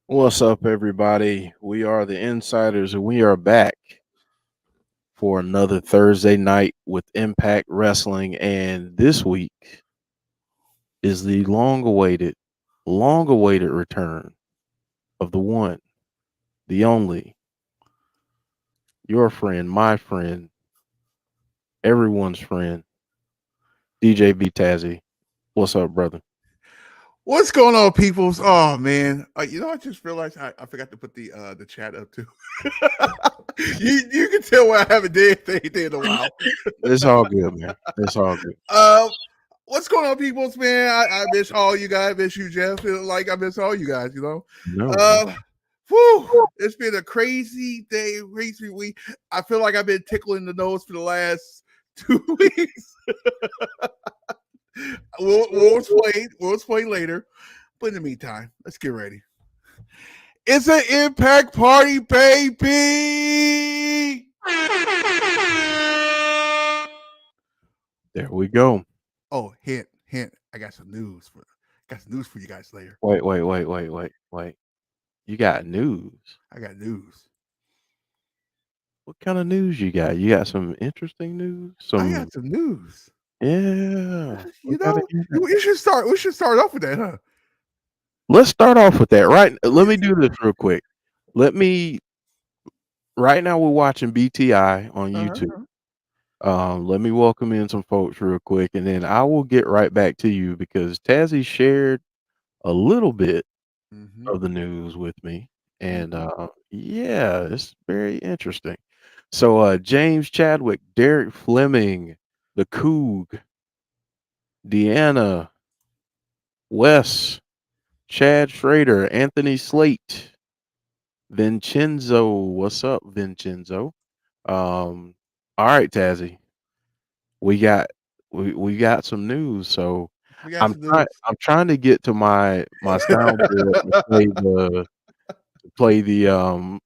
What's up, everybody? We are the Insiders, and we are back for another Thursday night with Impact Wrestling. And this week is the long-awaited return of the one, the only, your friend, my friend, everyone's friend, DJ B Tazzy. What's up, brother? What's going on, peoples? Oh man, I just realized I forgot to put the chat up too. you can tell why I haven't did anything in a while. It's all good, man. It's all good. What's going on, peoples? Man, I miss all you guys. I miss you, Jeff. Like I miss all you guys. Whew, it's been a crazy day, crazy week. I feel like I've been tickling the nose for the last 2 weeks. We'll explain later. But in the meantime, let's get ready. It's an Impact party, baby. There we go. Oh, hint. I got some news for you guys later. Wait. You got news? I got news. What kind of news you got? You got some interesting news? I got some news. Yeah. We should start off with that, huh? Let's start off with that. Right. Let me do this real quick. Right now we're watching BTI on YouTube. Let me welcome in some folks real quick, and then I will get right back to you because Tazzy shared a little bit of the news with me. And yeah, it's very interesting. So James Chadwick, Derek Fleming, the Coog, Deonna, Wes, Chad Schrader, Anthony Slate, Vincenzo. What's up, Vincenzo? All right, Tazzy. We got some news. So I'm trying to get to my soundboard to play the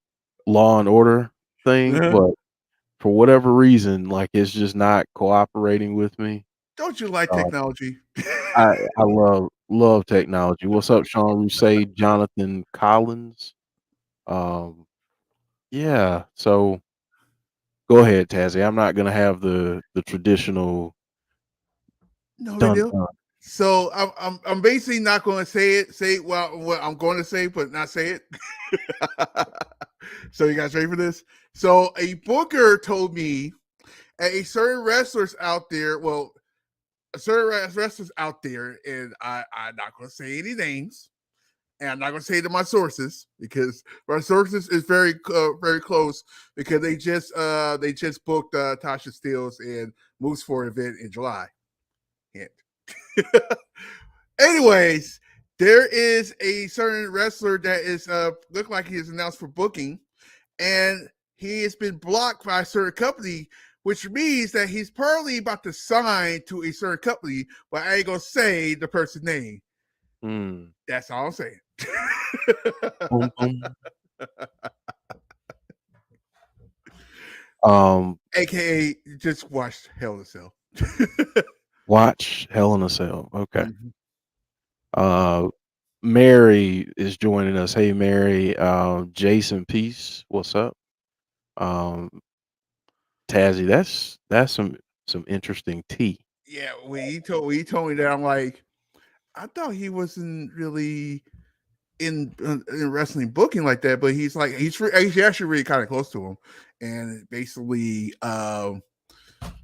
Law and Order thing, but for whatever reason, like it's just not cooperating with me. Don't you like technology? I love technology. What's up, Sean Rousseau, Jonathan Collins? Yeah. So go ahead, Tazzy. I'm not gonna have the traditional. No big deal. So I'm basically not going to say what I'm going to say, but not say it. So you guys ready for this? So a booker told me a certain wrestlers out there, and I'm not going to say any names, and I'm not going to say it to my sources because my sources is very close because they just booked Tasha Steelz and Moose for an event in July. Hint. Anyways, there is a certain wrestler that is look like he is announced for booking, and he has been blocked by a certain company, which means that he's probably about to sign to a certain company, but I ain't gonna say the person's name. That's all I'm saying. AKA just watch Hell in a Cell. Watch Hell in a Cell. Okay. Mhm. Uh, Mary is joining us. Hey, Mary. Jason Peace. What's up? Um, Tazzy. That's some interesting tea. Yeah, when he told me that, I'm like, I thought he wasn't really in wrestling booking like that, but he's actually really kind of close to him, and basically,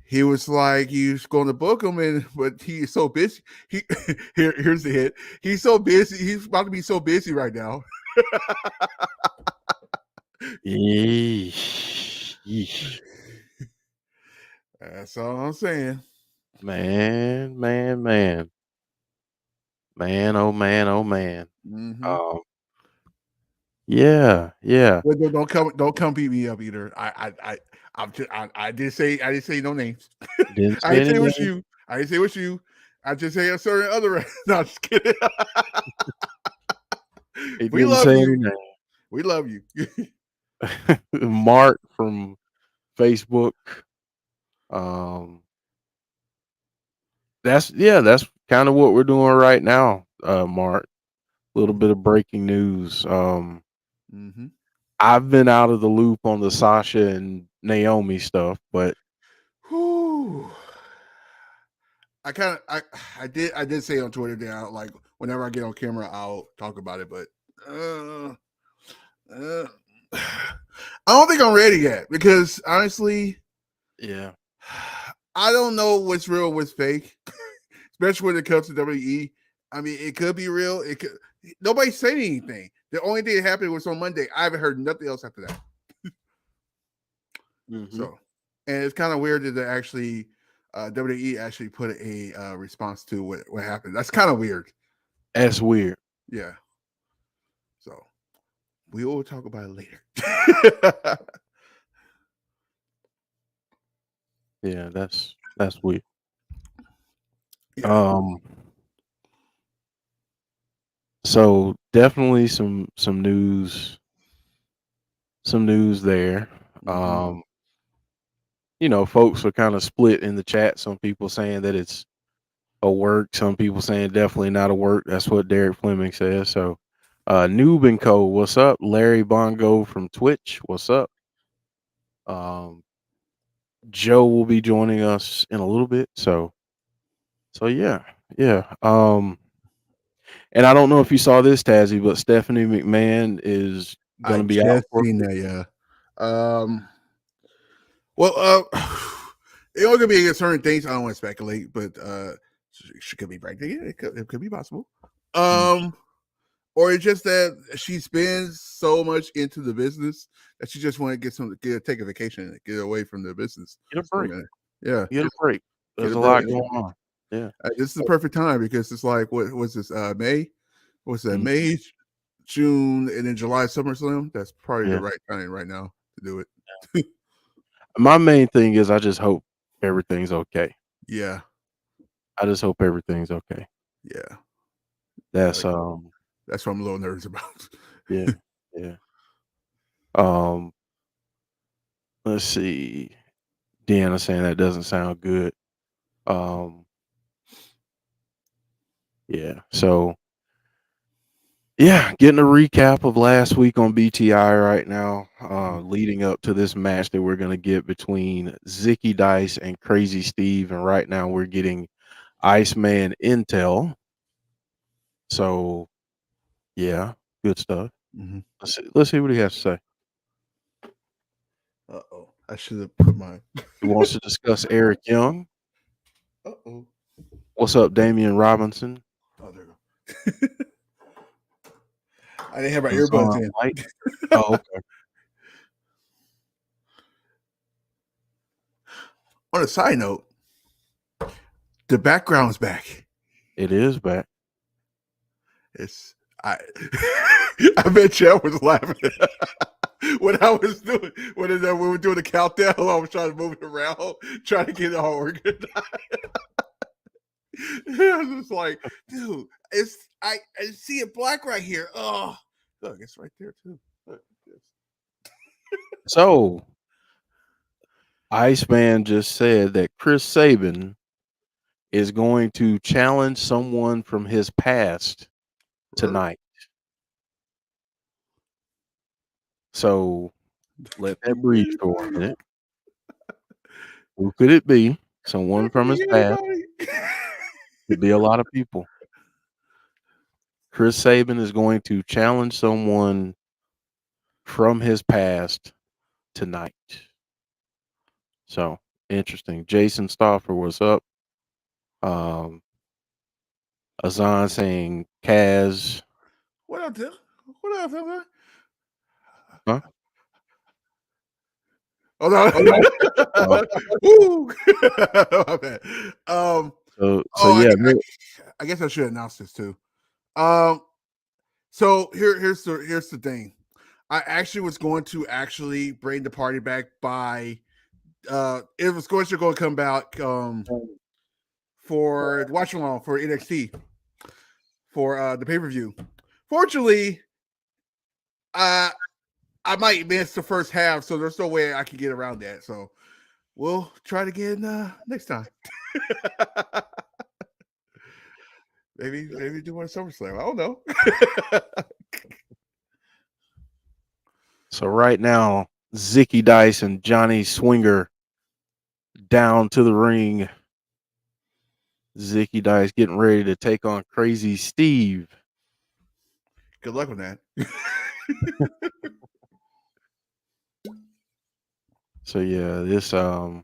he was like he was going to book him, and but he is so busy. He here's the hit. He's so busy. He's about to be so busy right now. Yeesh. Yeesh. That's all I'm saying. Man, man, man. Man, oh man, oh man. Mm-hmm. Um, yeah, yeah. But don't come beat me up either. I didn't say no names. Didn't I say didn't say any it was names. you. I didn't say it was you. I just say a certain other. No, just kidding. He We didn't love say any you. We love you. names. Mark from Facebook. Um, that's kind of what we're doing right now, Mark. A little bit of breaking news. Mm-hmm. I've been out of the loop on the Sasha and Naomi stuff, but Whew. I did say on Twitter that like whenever I get on camera I'll talk about it, but uh, uh, I don't think I'm ready yet because honestly yeah, I don't know what's real, what's fake, especially when it comes to WWE. I mean, it could be real. It could. Nobody's saying anything. The only thing that happened was on Monday. I haven't heard nothing else after that. hmm, So, and it's kind of weird that they actually WWE actually put a response to what happened. That's kind of weird. that's weird. Yeah. So we will talk about it later. Yeah, that's weird. Yeah. Um, so definitely some news there. Mm-hmm. Folks are kind of split in the chat. Some people saying that it's a work, some people saying definitely not a work. That's what Derek Fleming says. So, Noob and Co. What's up? Larry Bongo from Twitch. What's up? Um, Joe will be joining us in a little bit. So yeah, yeah. And I don't know if you saw this, Tazzy, but Stephanie McMahon is I gonna be out just for a seen bit. that. Yeah. Well, it only could be against certain things. I don't want to speculate, but she could be pregnant. Yeah, it could be possible. Mm. Um, or it's just that she spends so much into the business that she just want to take a vacation and get away from the business Get a for a break. minute. Yeah, Get a break. get There's a a break. lot going on. Yeah. This is the perfect time because it's like what was this May? What's that? Mm. May, June, and then July SummerSlam. That's probably the Yeah. right time right now to do it. My main thing is I just hope everything's okay. Yeah, I just hope everything's okay. yeah. That's Like, that's what I'm a little nervous about. yeah, yeah. Um, let's see. Deanna saying that doesn't sound good. Um, yeah. So yeah, getting a recap of last week on BTI right now, leading up to this match that we're gonna get between Zicky Dice and Crazy Steve, and right now we're getting Iceman Intel. So yeah, good stuff. Mm-hmm. Let's see what he has to say. Uh-oh. I should have put my He wants to discuss Eric Young. uh-oh. What's up, Damian Robinson? Oh, there we go. I didn't have my earbuds Bizarre in. Mike. Oh, okay. On a side note, the background's back. It is back. It's I I bet you I was laughing when I was doing when we were doing the countdown. I was trying to move it around, trying to get it all organized. I was just like, dude, I see it black right here. Oh, look, it's right there too. Look, So Iceman just said that Chris Sabin is going to challenge someone from his past Really? tonight. So let that breathe for a minute. Who could it be? Someone That could from his be past. anybody. Could be a lot of people. Chris Sabin is going to challenge someone from his past tonight. So interesting. Jason Stoffer, what's up? Um, Azan saying Kaz. What up, Tim? What up, Tim? Huh? Oh no! Oh, Woo! My bad. so Oh, yeah, I guess I should announce this too. Um, so here's the thing. I actually was going to actually bring the party back by it was going to come back for watch along for NXT for the pay-per-view. Fortunately, I might miss the first half, so there's no way I can get around that. So we'll try it again next time. maybe do one SummerSlam. I don't know. so right now, Zicky Dice and Johnny Swinger down to the ring. Zicky Dice getting ready to take on Crazy Steve. Good luck with that. So yeah, this here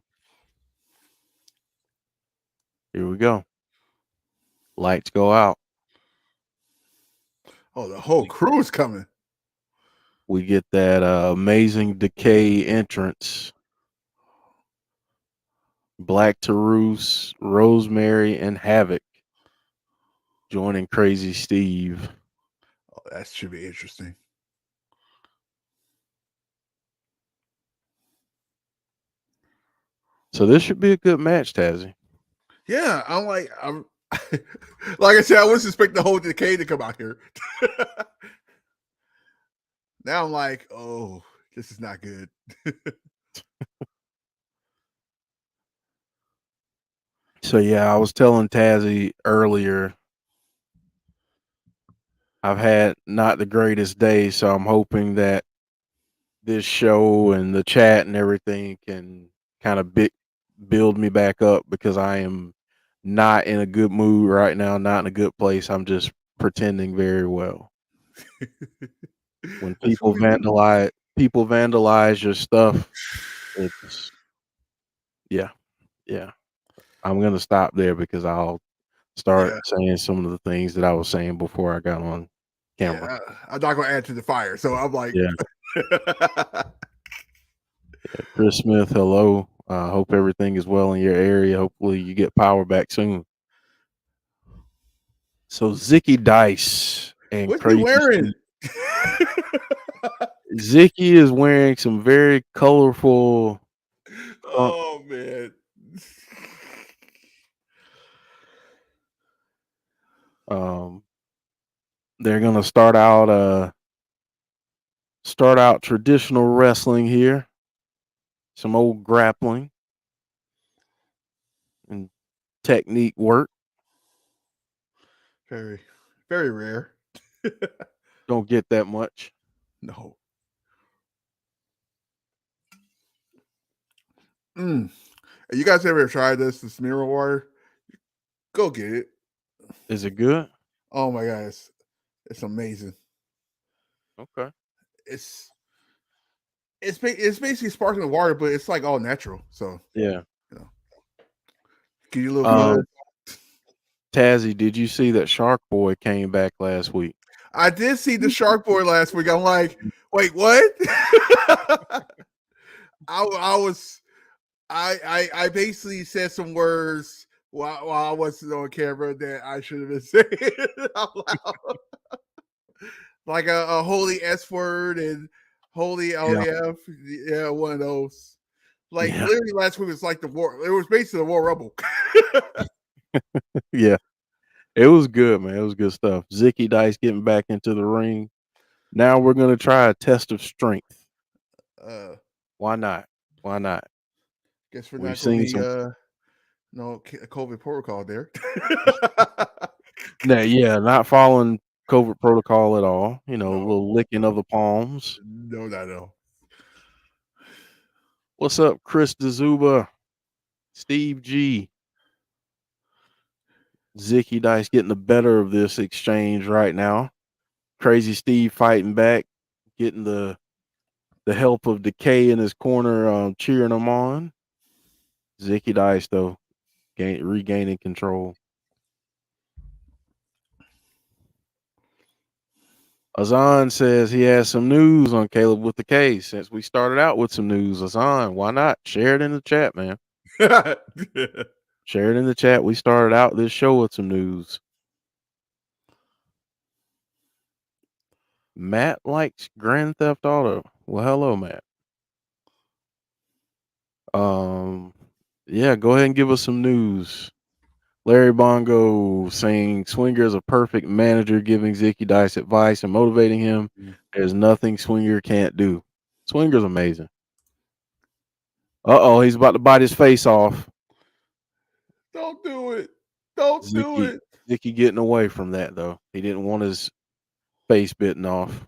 we go. Lights go out. Oh, the whole crew is coming. We get that amazing decay entrance. Black Taurus, Rosemary, and Havoc joining Crazy Steve. Oh, that should be interesting. So this should be a good match, Tazzy. Yeah, I'm like I said, I was expecting the whole decade to come out here. Now I'm like, oh, this is not good. So yeah, I was telling Tazzy earlier, I've had not the greatest day, so I'm hoping that this show and the chat and everything can kind of build me back up because I am not in a good mood right now, not in a good place. I'm just pretending very well. When That's what we do. people vandalize your stuff, it's yeah, yeah. I'm gonna stop there because I'll start Yeah, saying some of the things that I was saying before I got on camera. yeah. I'm not gonna add to the fire, so I'm like, Yeah. Chris Smith, hello. Hope everything is well in your area. Hopefully you get power back soon. So Zicky Dice and what's he Crazy wearing? Steve. Zicky is wearing some very colorful Oh man. um they're gonna start out traditional wrestling here. Some old grappling and technique work. Very, very rare. Don't get that much. No. Mm. You guys ever tried this mirror water? Go get it. Is it good? Oh my god, it's amazing. Okay. It's it's basically sparkling water, but it's like all natural. So Yeah. you know, give you a little fun. Um Tazzy, did you see that Shark Boy came back last week? I did see the Shark Boy last week. I'm like, wait, what? I was I basically said some words while I wasn't on camera that I should have been saying out loud. Like a holy S word and holy Yeah. LEF. Yeah, one of those. Like Yeah. literally last week was like the war. It was basically the War Rumble. Yeah. It was good, man. It was good stuff. Zicky Dice getting back into the ring. Now we're gonna try a test of strength. uh Why not? Why not? guess we're We've not gonna seen be some No COVID protocol there. Now, yeah, not following COVID protocol at all. You know, a No, little licking of the palms. no, not at all. What's up, Chris DeZuba, Steve G, Zicky Dice getting the better of this exchange right now. Crazy Steve fighting back, getting the help of Decay in his corner, cheering him on. Zicky Dice though, regaining control. Azan says he has some news on Caleb with the K. Since we started out with some news, Azan, why not share it in the chat, man? Share it in the chat. We started out this show with some news. Matt likes Grand Theft Auto. Well, hello, Matt. Yeah, go ahead and give us some news. Larry Bongo saying Swinger is a perfect manager, giving Zicky Dice advice and motivating him. There's nothing Swinger can't do. Swinger's amazing. Uh-oh, he's about to bite his face off. Don't do it. Don't do it. Zicky getting away from that, though. He didn't want his face bitten off.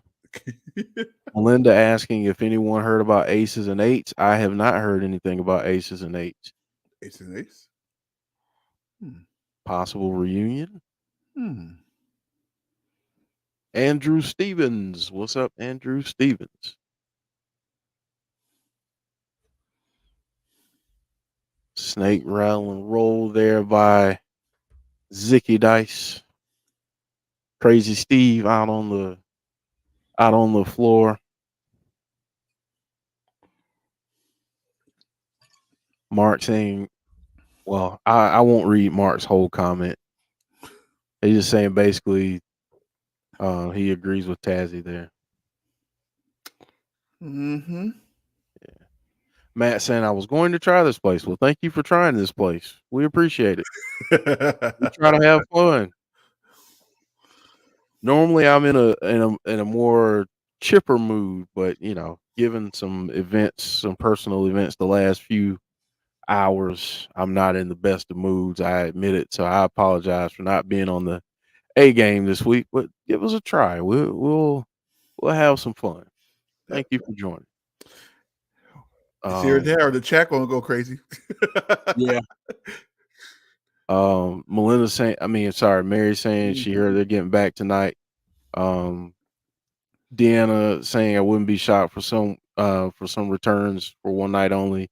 Melinda asking if anyone heard about aces and eights. I have not heard anything about aces and eights. Ace and ace. Possible reunion. Andrew Stevens. What's up, Andrew Stevens? Snake rattle and roll there by Zicky Dice. Crazy Steve out on the floor. Mark saying, well, I won't read Mark's whole comment. He's just saying basically he agrees with Tazzy there. Mm-hmm. Yeah. Matt saying I was going to try this place. Well, thank you for trying this place. We appreciate it. We try to have fun. Normally I'm in a more chipper mood, but you know, given some personal events the last few hours, I'm not in the best of moods. I admit it. So I apologize for not being on the A game this week, but give us a try. We'll have some fun. Thank you for joining. It's here and there. The chat gonna go crazy. Yeah. Melinda saying, Mary saying she heard they're getting back tonight. Deonna saying I wouldn't be shocked for some returns for one night only.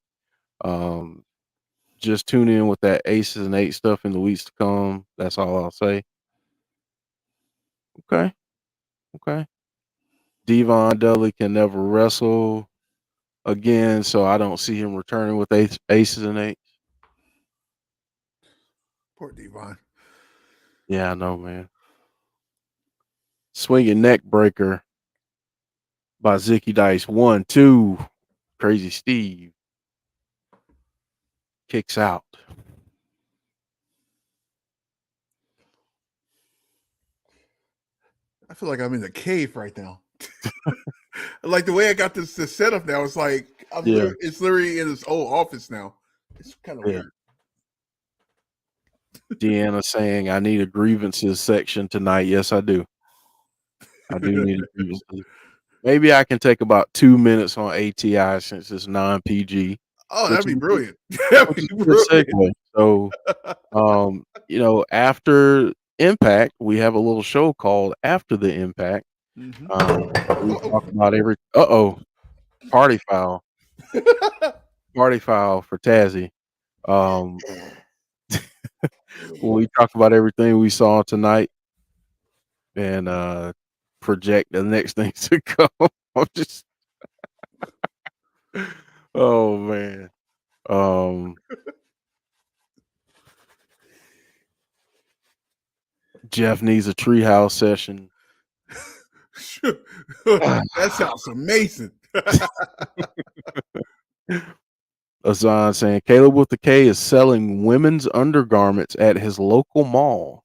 Just tune in with that aces and eight stuff in the weeks to come. That's all I'll say. Okay. Devon Dudley can never wrestle again, so I don't see him returning with aces and eights. Poor Devon. Yeah, I know, man. Swinging neck breaker by Zicky Dice. 1, 2. Crazy Steve kicks out. I feel like I'm in the cave right now. Like the way I got this setup now, it's like it's literally in his old office now. It's kind of weird. Deanna saying, I need a grievances section tonight. Yes, I do. I do need a grievances. Maybe I can take about 2 minutes on ATI since it's non-PG. Oh, that'd be brilliant. That'd be brilliant. Segue. So, after Impact, we have a little show called After the Impact. We talk about party foul. Party foul for Tazzy. We talk about everything we saw tonight and project the next things to come. I'm just oh man. Jeff needs a treehouse session. That sounds amazing. Azan saying Caleb with the K is selling women's undergarments at his local mall.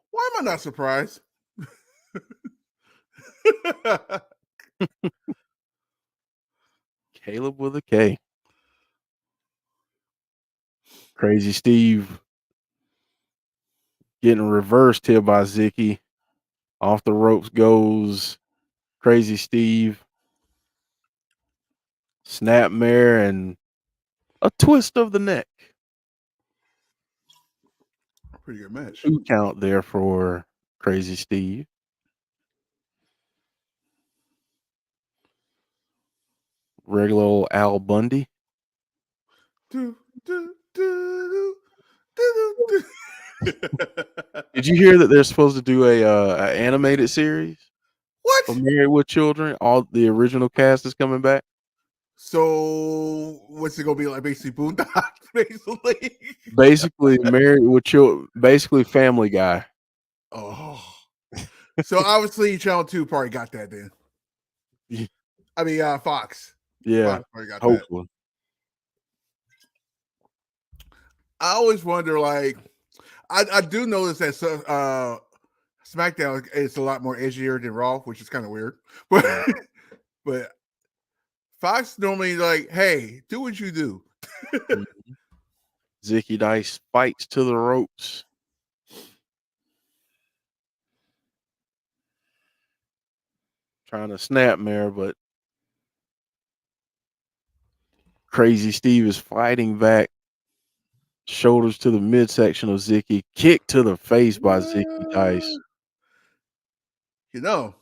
Why am I not surprised? Caleb with a K. Crazy Steve getting reversed here by Zicky. Off the ropes goes Crazy Steve. Snapmare and a twist of the neck. Pretty good match. 2 count there for Crazy Steve. Regular old Al Bundy. Do, do, do, do, do, do. Did you hear that they're supposed to do a animated series What? of Married with Children? All the original cast is coming back. So what's it gonna be like? Basically, Boondocks, basically. Basically, Married with Children. Basically, Family Guy. Oh, so obviously, Channel 2 probably got that then. I mean, Fox. Yeah, Fox probably got that. hopefully. I always wonder, like, I do notice that SmackDown is a lot more edgier than Raw, which is kind of weird. But Fox normally like, hey, do what you do. Zicky Dice fights to the ropes. Trying to snapmare, but Crazy Steve is fighting back. Shoulders to the midsection of Zicky. Kick to the face by Zicky Dice. You know,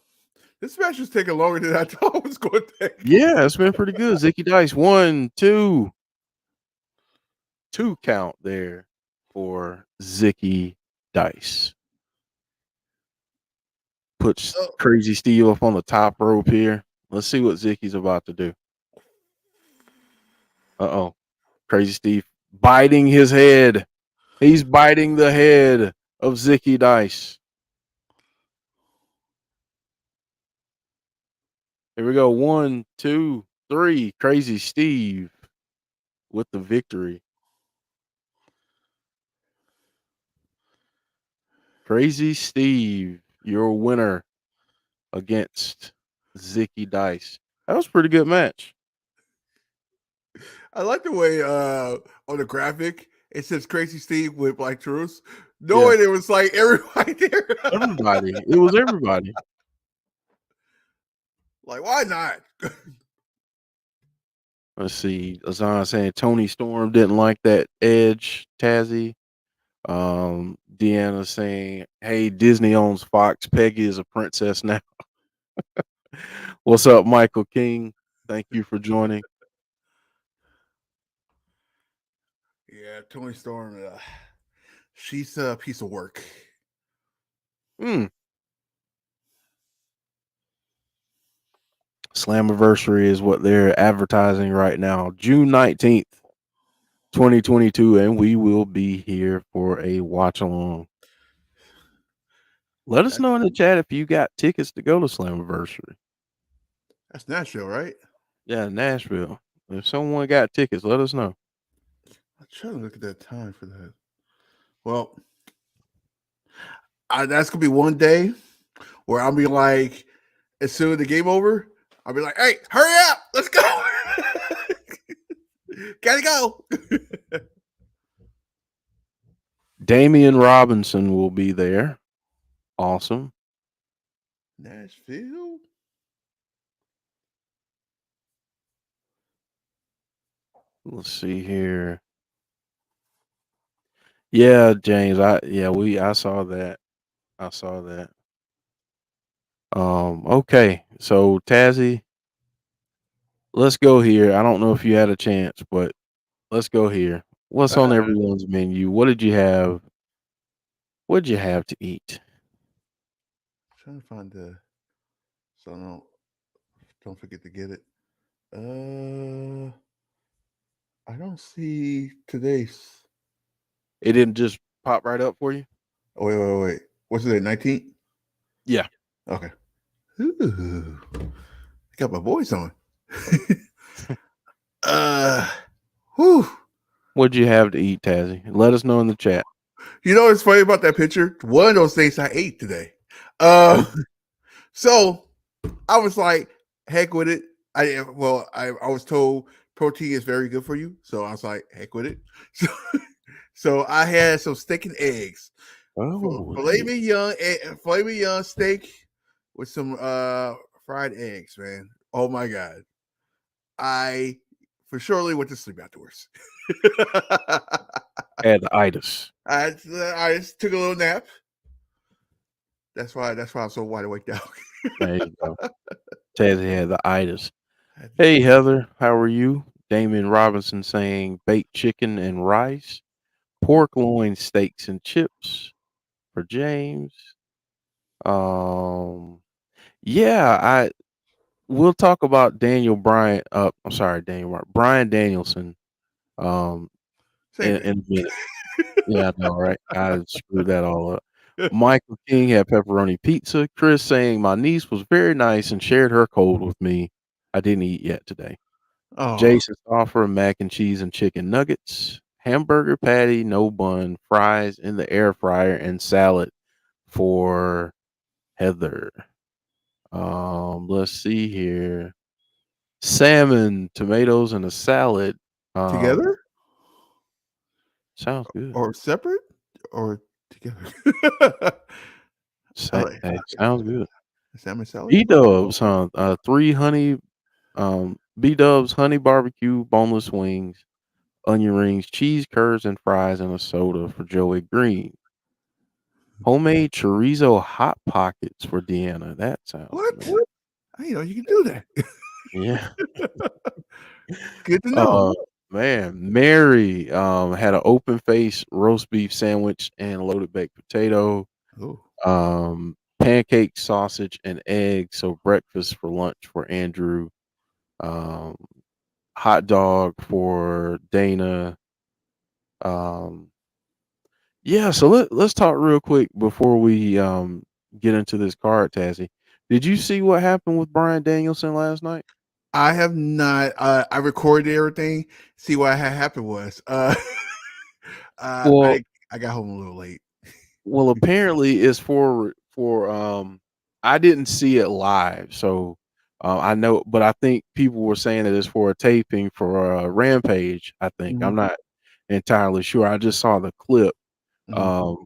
this match is taking longer than I thought it was going to take. Yeah, it's been pretty good. Zicky Dice, 1, 2. 2 count there for Zicky Dice. Puts Crazy Steve up on the top rope here. Let's see what Zicky's about to do. Uh-oh. Crazy Steve biting his head. He's biting the head of Zicky Dice. Here we go. 1, 2, 3. Crazy Steve with the victory. Crazy Steve, your winner against Zicky Dice. That was a pretty good match. I like the way on the graphic it says Crazy Steve with Black Truth. Knowing it was like everybody there. Everybody. It was everybody. Like, why not? Let's see. Azan saying Tony Storm didn't like that edge, Tazzy. Deanna saying, hey, Disney owns Fox. Peggy is a princess now. What's up, Michael King? Thank you for joining. Yeah, Tony Storm. She's a piece of work. Slammiversary is what they're advertising right now. June 19th, 2022, and we will be here for a watch along. Let us know in the chat if you got tickets to go to Slammiversary. That's Nashville, right? Yeah, Nashville. If someone got tickets, let us know. I'm trying to look at that time for that. Well, that's gonna be one day where I'll be like, as soon as the game over, I'll be like, hey, hurry up, let's go. Gotta go. Damian Robinson will be there. Awesome. Nashville. Let's see here. Yeah, James. I saw that. I saw that. Okay. So Tazzy, let's go here. I don't know if you had a chance, but let's go here. What's on everyone's menu? What did you have? What did you have to eat? I'm trying to find so don't forget to get it. I don't see today's. It didn't just pop right up for you? Oh, wait. What's it, 19th? Yeah. Okay. Ooh. I got my voice on. Whew. What'd you have to eat, Tazzy? Let us know in the chat. You know what's funny about that picture? One of those things I ate today. So I was like, heck with it. I was told protein is very good for you. So I was like, heck with it. So So I had some steak and eggs. Oh, Filet hey. mignon steak with some fried eggs, man. Oh my god. I for surely went to sleep afterwards. Had the itis. I just took a little nap. That's why I'm so wide awake now. There you go. Tazzy had the itis. Hey, Heather, how are you? Damon Robinson saying baked chicken and rice, pork loin steaks and chips for James. Um, yeah, we'll talk about Daniel Bryan. I'm sorry, Brian Danielson. Um, Same in thing. a minute. Yeah, I know, right? I screwed that all up. Michael King had pepperoni pizza. Chris saying my niece was very nice and shared her cold with me. I didn't eat yet today. Oh, Jason's offer mac and cheese and chicken nuggets, hamburger patty, no bun, fries in the air fryer, and salad for Heather. Let's see here. Salmon, tomatoes, and a salad. Um, together sounds good. or separate or together? I like Hey, sounds good. salmon salad. B Dubs, huh? Three honey, B Dubs honey barbecue, boneless wings, onion rings, cheese curds, and fries, and a soda for Joey Green. Homemade chorizo hot pockets for Deanna. That sounds What? good. I didn't know you could do that. Yeah. Good to know. Uh, man, Mary had an open face roast beef sandwich and loaded baked potato. Oh, Pancake, sausage, and eggs. So breakfast for lunch for Andrew. Um, hot dog for Dana. Um, yeah. So let's talk real quick before we get into this card, Tazzy. Did you see what happened with Brian Danielson last night? I have not. I recorded everything. See what had happened was. Uh, Well, I I got home a little late. apparently it's for I didn't see it live, so I know, but I think people were saying that it's for a taping for Rampage. I think I'm Mhm, not entirely sure. I just saw the clip mhm. um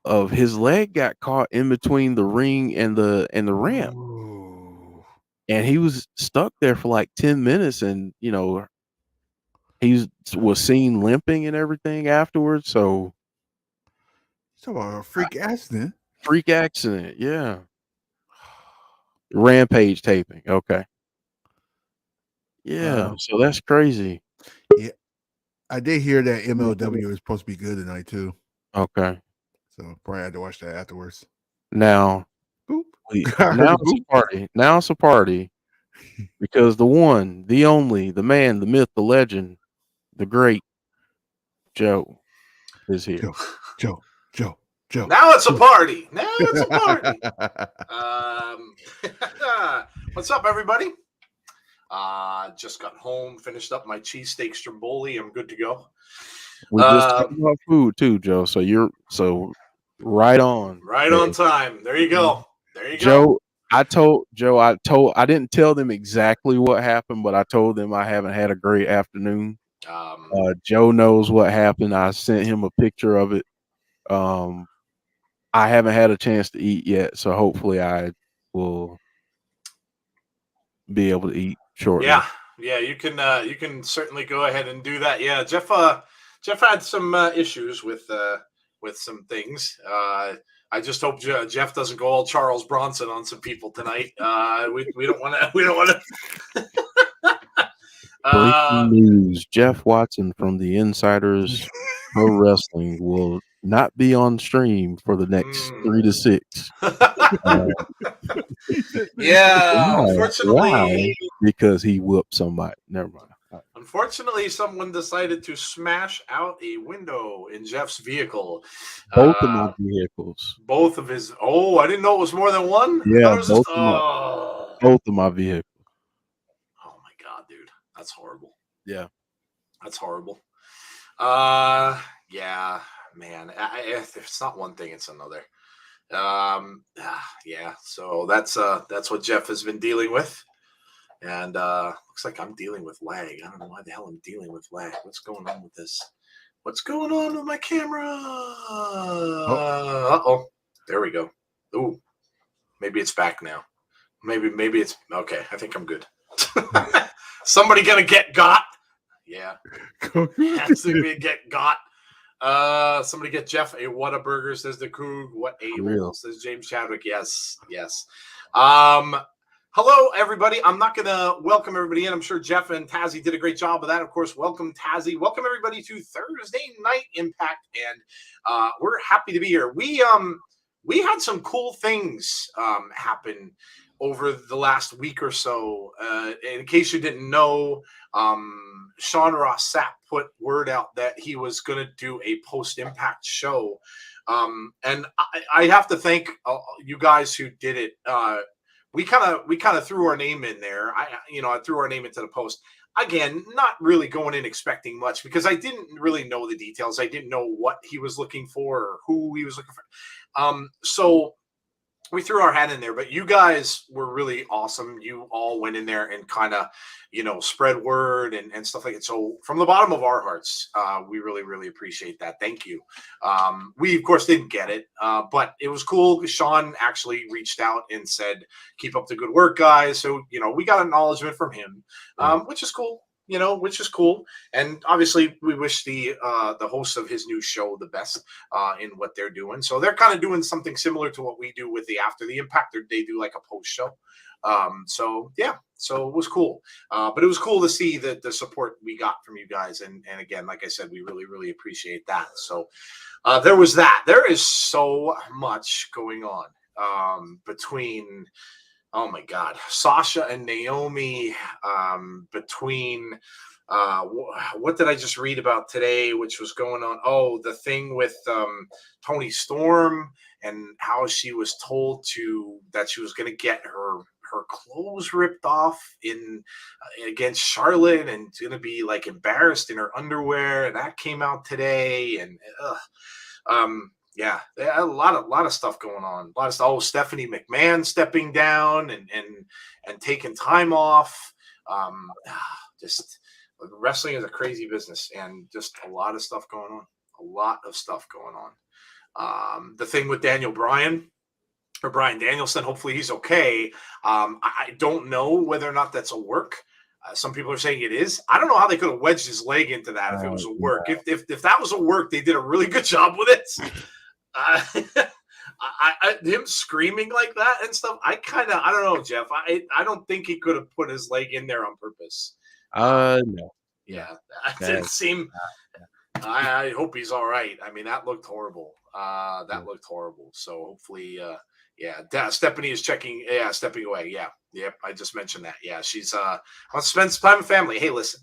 of his leg got caught in between the ring and the ramp, Oh, and he was stuck there for like 10 minutes, and was seen limping and everything afterwards. So talk about a freak accident. freak accident, yeah. Rampage taping. Okay. Yeah, Um, so that's crazy. yeah, I did hear that Mhm. MLW is supposed to be good tonight too. Okay. So probably had to watch that afterwards. Now Boop. we I heard now a it's boop. a party. Now it's a party because the one, the only, the man, the myth, the legend, the great Joe is here. Joe, Joe, Joe, Joe. Now it's a Joe. party. Now it's a party. Um, what's up, everybody? Just got home, finished up my cheesesteak stromboli. I'm good to go. We just talked about food too, Joe. So you're right on. Right There. on time. There you go. There you go. Joe, I didn't tell them exactly what happened, but I told them I haven't had a great afternoon. Joe knows what happened. I sent him a picture of it. Um, I haven't had a chance to eat yet, so hopefully I will be able to eat shortly. Yeah. You can certainly go ahead and do that. Yeah, Jeff had some issues with some things. I just hope Jeff doesn't go all Charles Bronson on some people tonight. We don't want to. We don't want to. Breaking news: Jeff Watson from the Insiders Pro Wrestling will not be on stream for the next 3 to 6. Yeah, Why? unfortunately, Because he whooped somebody. Never mind. unfortunately, someone decided to smash out a window in Jeff's vehicle. Both of my vehicles. Both of his. Oh, I didn't know it was more than one. I Yeah, thought it was just. Oh, both of my vehicles. oh my god, dude, that's horrible. Yeah. That's horrible. Yeah, man. If it's not one thing, it's another. Yeah. So that's what Jeff has been dealing with, and looks like I'm dealing with lag. I don't know why the hell I'm dealing with lag. What's going on with this? What's going on with my camera? Uh-oh. There we go. Ooh. Maybe it's back now. Maybe it's okay. I think I'm good. Somebody gonna get got. Yeah. Has to be get got. Somebody get Jeff a Whataburger, says the Coog. What a hole, says James Chadwick. Yes. Hello, everybody. I'm not gonna welcome everybody in. I'm sure Jeff and Tazzy did a great job of that. Of course, welcome Tazzy. Welcome everybody to Thursday Night Impact, and we're happy to be here. We had some cool things happen over the last week or so. In case you didn't know, Sean Ross Sapp put word out that he was going to do a post-Impact show. And I have to thank you guys who did it. We kind of threw our name in there. I threw our name into the post. Again, not really going in expecting much because I didn't really know the details. I didn't know what he was looking for or who he was looking for. So we threw our hat in there, but you guys were really awesome. You all went in there and kind of, spread word and stuff like that. So from the bottom of our hearts, we really, really appreciate that. Thank you. We, of course, didn't get it, but it was cool. Sean actually reached out and said, keep up the good work, guys. So, we got acknowledgement from him, which is cool. Which is cool. And obviously we wish the hosts of his new show the best in what they're doing. So they're kind of doing something similar to what we do with the After the Impact. They do like a post show. So it was cool. But it was cool to see the support we got from you guys. And again, like I said, we really, really appreciate that. So there was that. There is so much going on between oh my God, Sasha and Naomi, between what did I just read about today, which was going on? Oh, the thing with Toni Storm and how she was told that she was going to get her clothes ripped off against Charlotte and going to be like embarrassed in her underwear. And that came out today. And yeah, a lot of stuff going on. A lot of stuff. Oh, Stephanie McMahon stepping down and taking time off. Just wrestling is a crazy business, and just a lot of stuff going on. A lot of stuff going on. The thing with Daniel Bryan or Bryan Danielson, hopefully he's okay. I don't know whether or not that's a work. Some people are saying it is. I don't know how they could have wedged his leg into that if it was a work. If that was a work, they did a really good job with it. Him screaming like that and stuff. I don't know, Jeff. I don't think he could have put his leg in there on purpose. No. Yeah, that didn't seem. I hope he's all right. I mean, that looked horrible. Looked horrible. So hopefully, Stephanie is checking. Yeah, stepping away. Yeah, yep. I just mentioned that. Yeah, she's wants to spend some time with family. Hey, listen.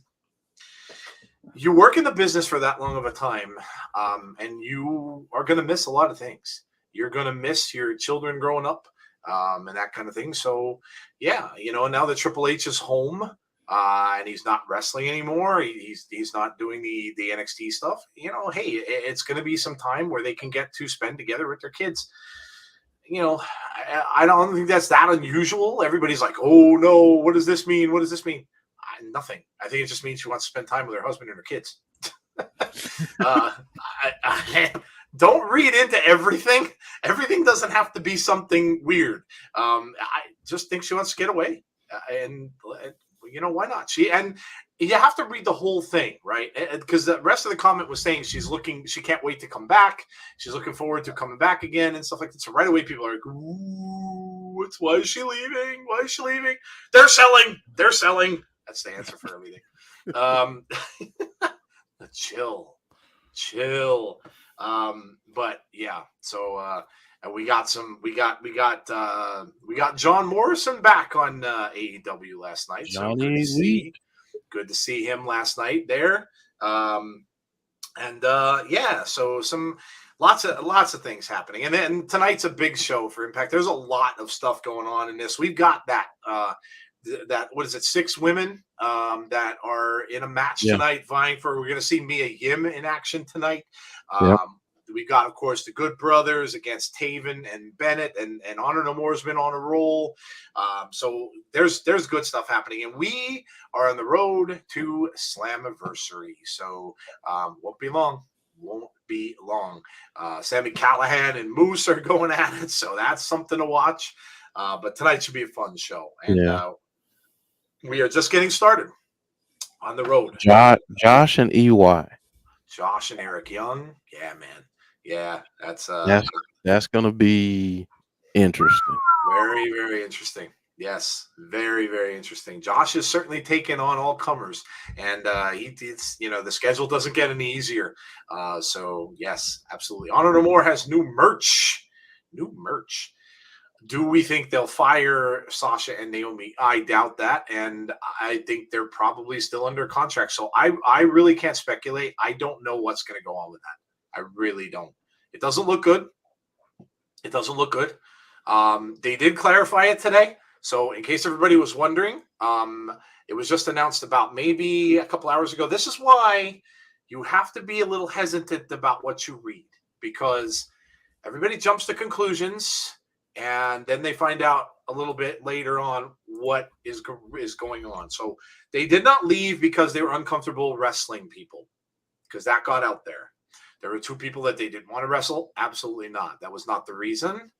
You work in the business for that long of a time, and you are going to miss a lot of things. You're going to miss your children growing up, and that kind of thing. So, yeah, now that Triple H is home, and he's not wrestling anymore, he's not doing the NXT stuff. Hey, it's going to be some time where they can get to spend together with their kids. I don't think that's that unusual. Everybody's like, oh no, what does this mean? What does this mean? Nothing. I think it just means she wants to spend time with her husband and her kids. I don't read into everything. Everything doesn't have to be something weird. I just think she wants to get away, and why not? And you have to read the whole thing, right? Because the rest of the comment was saying she can't wait to come back. She's looking forward to coming back again and stuff like that. So right away, people are like, ooh, why is she leaving? Why is she leaving? They're selling. That's the answer for everything. Chill. But yeah, so and we got John Morrison back on AEW last night. So good to see him last night there. So some lots of things happening. And then tonight's a big show for Impact. There's a lot of stuff going on in this. We've got that what is it, 6 women that are in a match tonight vying for. We're going to see Mia Yim in action tonight. We got, of course, the Good Brothers against Taven and Bennett, and Honor No More has been on a roll. So there's good stuff happening, and we are on the road to Slammiversary. So won't be long. won't be long. Sammy Callihan and Moose are going at it, so that's something to watch. But tonight should be a fun show. And we are just getting started on the road. Josh and EY. Josh and Eric Young. Yeah, man. Yeah, that's going to be interesting. very, very interesting. Yes, very, very interesting. Josh is certainly taking on all comers, and the schedule doesn't get any easier. So yes, absolutely. Honor No More has new merch. New merch. Do we think they'll fire Sasha and Naomi? I doubt that, and I think they're probably still under contract. So I really can't speculate. I don't know what's going to go on with that. I really don't. It doesn't look good. It doesn't look good. They did clarify it today. So in case everybody was wondering, it was just announced about maybe a couple hours ago. This is why you have to be a little hesitant about what you read, because everybody jumps to conclusions, and then they find out a little bit later on what is going on. So they did not leave because they were uncomfortable wrestling people, because that got out there. There were 2 people that they didn't want to wrestle. Absolutely not. That was not the reason.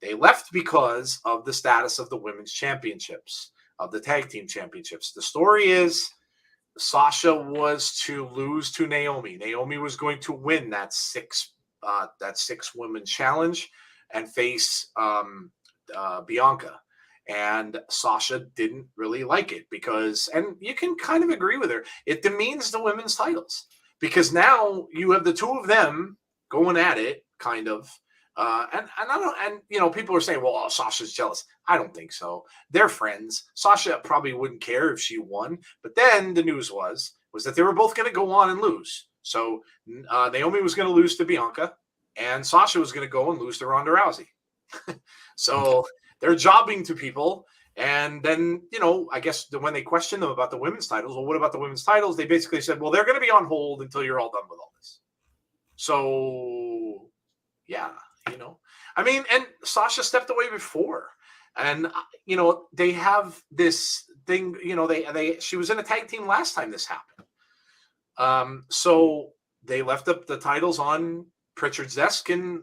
They left because of the status of the women's championships, of the tag team championships. The story is Sasha was to lose to Naomi. Naomi was going to win that 6 women challenge and face Bianca. And Sasha didn't really like it because, and you can kind of agree with her, it demeans the women's titles, because now you have the 2 of them going at it, kind of. And I don't, and people are saying, well, Sasha's jealous. I don't think so. They're friends. Sasha probably wouldn't care if she won. But then the news was that they were both going to go on and lose. So Naomi was going to lose to Bianca, and Sasha was going to go and lose to Ronda Rousey. So they're jobbing to people. And then, I guess when they questioned them about the women's titles, well, what about the women's titles? They basically said, well, they're going to be on hold until you're all done with all this. So, yeah. And Sasha stepped away before, and they have this thing. She was in a tag team last time this happened. So they left up the titles on Pritchard's desk and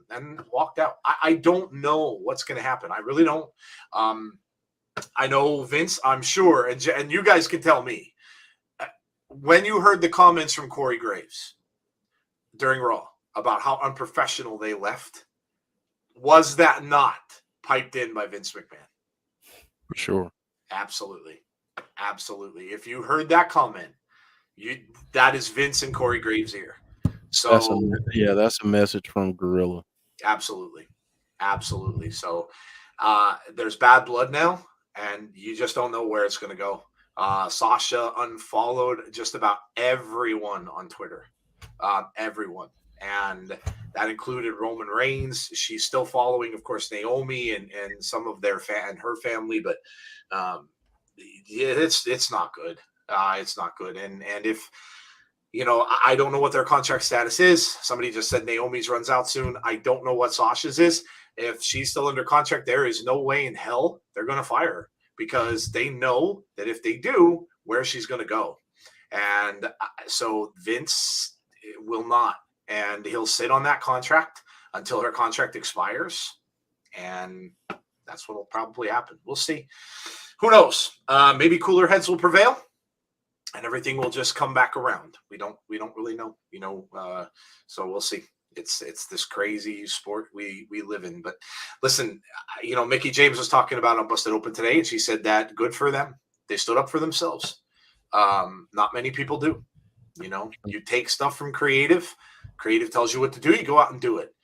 walked out. I don't know what's going to happen. I really don't. I know Vince, I'm sure, and you guys can tell me when you heard the comments from Corey Graves during Raw about how unprofessional they left. Was that not piped in by Vince McMahon? For sure. Absolutely. Absolutely. If you heard that comment, that is Vince and Corey Graves' ear. So that's a message from Gorilla. Absolutely. Absolutely. So there's bad blood now, and you just don't know where it's going to go. Sasha unfollowed just about everyone on Twitter. Everyone. And that included Roman Reigns. She's still following, of course, Naomi and some of their and her family, but it's not good. It's not good. And if I don't know what their contract status is. Somebody just said Naomi's runs out soon. I don't know what Sasha's is. If she's still under contract, there is no way in hell they're going to fire her, because they know that if they do, where she's going to go. And so Vince will not. And he'll sit on that contract until her contract expires. And that's what will probably happen. We'll see. Who knows? Maybe cooler heads will prevail and everything will just come back around. We don't really know, so we'll see. It's this crazy sport we live in. But listen, Mickie James was talking about on Busted Open today, and she said that good for them. They stood up for themselves. Not many people do. You take stuff from creative tells you what to do, you go out and do it.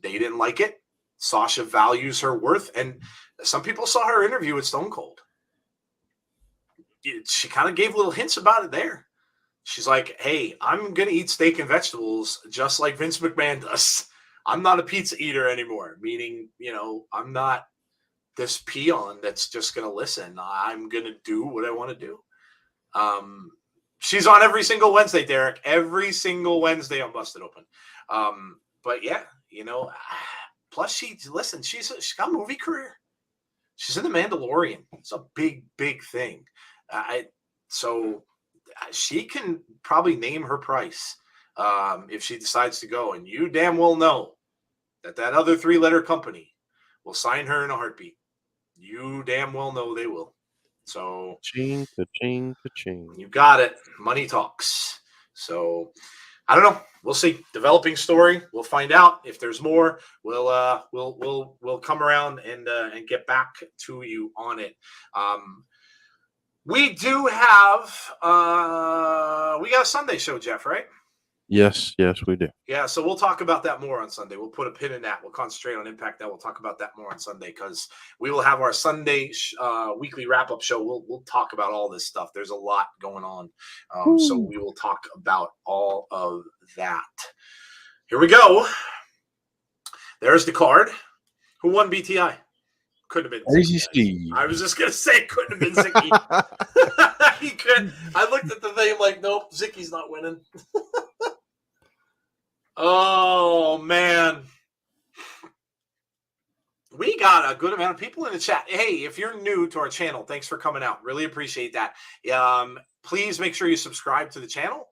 They didn't like it. Sasha values her worth, and some people saw her interview with Stone Cold. She kind of gave little hints about it there. She's like, hey, I'm going to eat steak and vegetables just like Vince McMahon does. I'm not a pizza eater anymore, meaning, I'm not this peon that's just going to listen. I'm going to do what I want to do. She's on every single Wednesday, Derek. Every single Wednesday on Busted Open. But yeah, plus she's got a movie career. She's in The Mandalorian. It's a big, big thing. So she can probably name her price if she decides to go. And you damn well know that other 3-letter company will sign her in a heartbeat. You damn well know they will. So Ching, ka-ching, ka-ching. you got it. Money talks. So I don't know. We'll see. Developing story. We'll find out if there's more. We'll come around and get back to you on it. We do have we got a Sunday show, Jeff, right? Yes, we do. Yeah, so we'll talk about that more on Sunday. We'll put a pin in that. We'll concentrate on Impact now. We'll talk about that more on Sunday because we will have our Sunday weekly wrap-up show. We'll talk about all this stuff. There's a lot going on. So we will talk about all of that. Here we go. There's the card. Who won BTI? Couldn't have been Crazy Zicky. Steve. I was just going to say it couldn't have been Zicky. He could. I looked at the thing like, nope, Zicky's not winning. Oh, man. We got a good amount of people in the chat. Hey, if you're new to our channel, thanks for coming out. Really appreciate that. Please make sure you subscribe to the channel.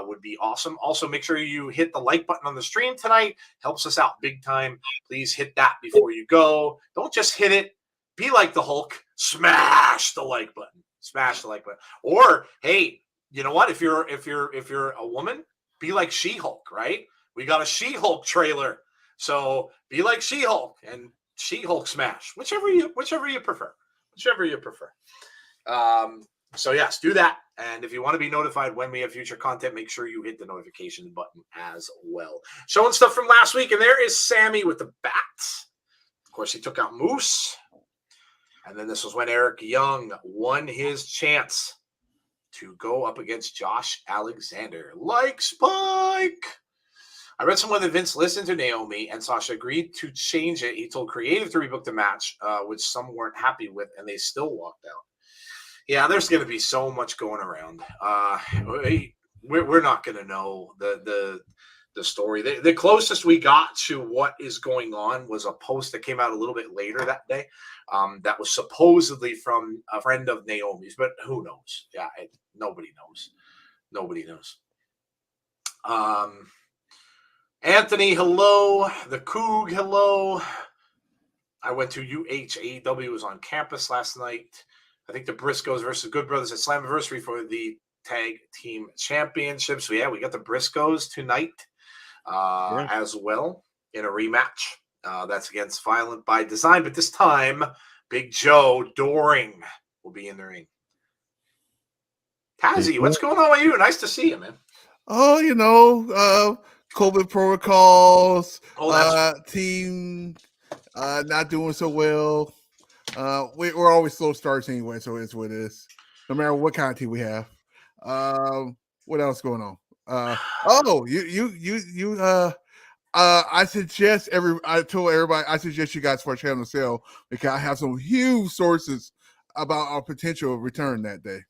Would be awesome. Also, make sure you hit the like button on the stream tonight. Helps us out big time. Please hit that before you go. Don't just hit it. Be like the Hulk. Smash the like button. Smash the like button. Or, hey, you know what? If you're a woman, be like She-Hulk, right? We got a She-Hulk trailer. So be like She-Hulk and She-Hulk smash. Whichever you prefer. Whichever you prefer. So yes, do that. And if you want to be notified when we have future content, make sure you hit the notification button as well. Showing stuff from last week, and there is Sammy with the bats. Of course, he took out Moose. And then this was when Eric Young won his chance to go up against Josh Alexander. Like Spike. I read somewhere that Vince listened to Naomi and Sasha agreed to change it. He told Creative to rebook the match, which some weren't happy with, and they still walked out. Yeah, there's going to be so much going around. We're not going to know the story. The closest we got to what is going on was a post that came out a little bit later that day. That was supposedly from a friend of Naomi's, but who knows? Yeah, nobody knows. Nobody knows. Anthony, hello. The Coog, hello. I went to UHAW, was on campus last night. I think the Briscoes versus Good Brothers at Slammiversary for the Tag Team Championship. So, yeah, we got the Briscoes tonight as well in a rematch. That's against Violent by Design. But this time, Big Joe Doring will be in the ring. Cazzy, what's going on with you? Nice to see you, man. Oh, you know, COVID protocols, team not doing so well. We're always slow starts anyway, so it's what it is. No matter what kind of team we have. What else going on? I suggest I told everybody I suggest you guys for a channel sale because I have some huge sources about our potential return that day.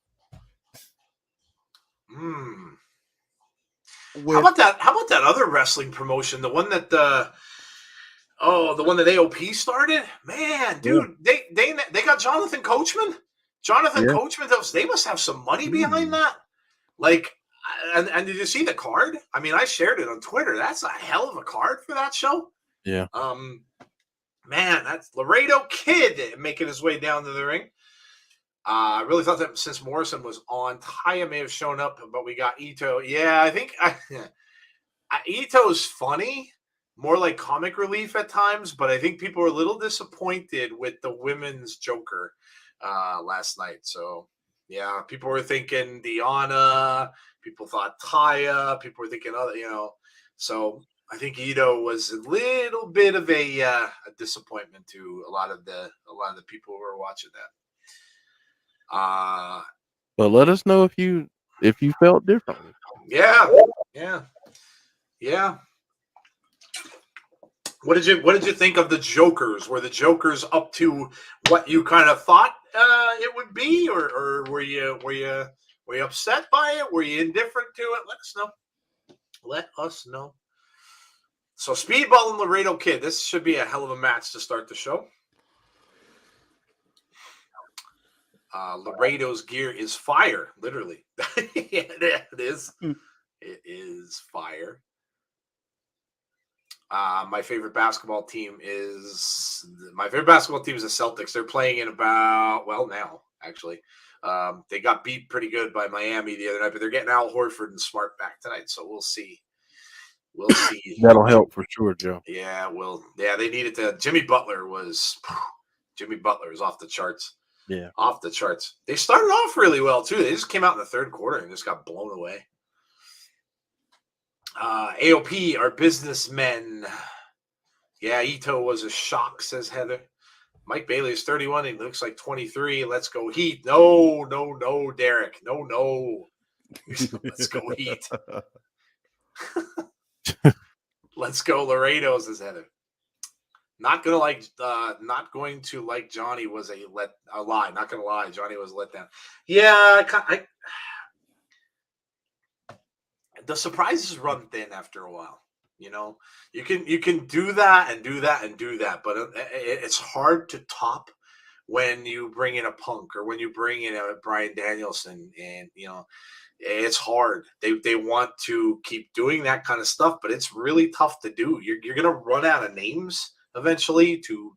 How about that other wrestling promotion? The one that AOP started? Man, dude, they got Jonathan Coachman. Coachman, they must have some money behind that. Like, and did you see the card? I mean, I shared it on Twitter. That's a hell of a card for that show. Yeah. Man, that's Laredo Kid making his way down to the ring. I really thought that since Morrison was on, Taya may have shown up, but we got Ito. Yeah, I think Ito's funny, more like comic relief at times, but I think people were a little disappointed with the women's Joker last night. So, yeah, people were thinking Deonna. People thought Taya. People were thinking other, So I think Ito was a little bit of a disappointment to a lot of the people who were watching that. But let us know if you felt differently. Yeah. What did you think of the Jokers? Were the Jokers up to what you kind of thought it would be, or were you upset by it? Were you indifferent to it? Let us know. So Speedball and Laredo Kid. This should be a hell of a match to start the show. Laredo's gear is fire, literally. Yeah, it is. It is fire. My favorite basketball team is the Celtics. They're playing in now, actually. They got beat pretty good by Miami the other night, but they're getting Al Horford and Smart back tonight, so we'll see. We'll see. That'll help for sure, Joe. Yeah, they needed to. Jimmy Butler is off the charts. Yeah. Off the charts. They started off really well, too. They just came out in the third quarter and just got blown away. AOP, our businessmen. Yeah, Ito was a shock, says Heather. Mike Bailey is 31. He looks like 23. Let's go Heat. No, Derek. No. Let's go Heat. Let's go Laredo, says Heather. Not going to like Johnny was a lie. Not going to lie. Johnny was let down. Yeah, the surprises run thin after a while. You know, you can do that and do that and do that, but it's hard to top when you bring in a Punk or when you bring in a Bryan Danielson, and you know, it's hard. They want to keep doing that kind of stuff, but it's really tough to do. You're gonna run out of names eventually to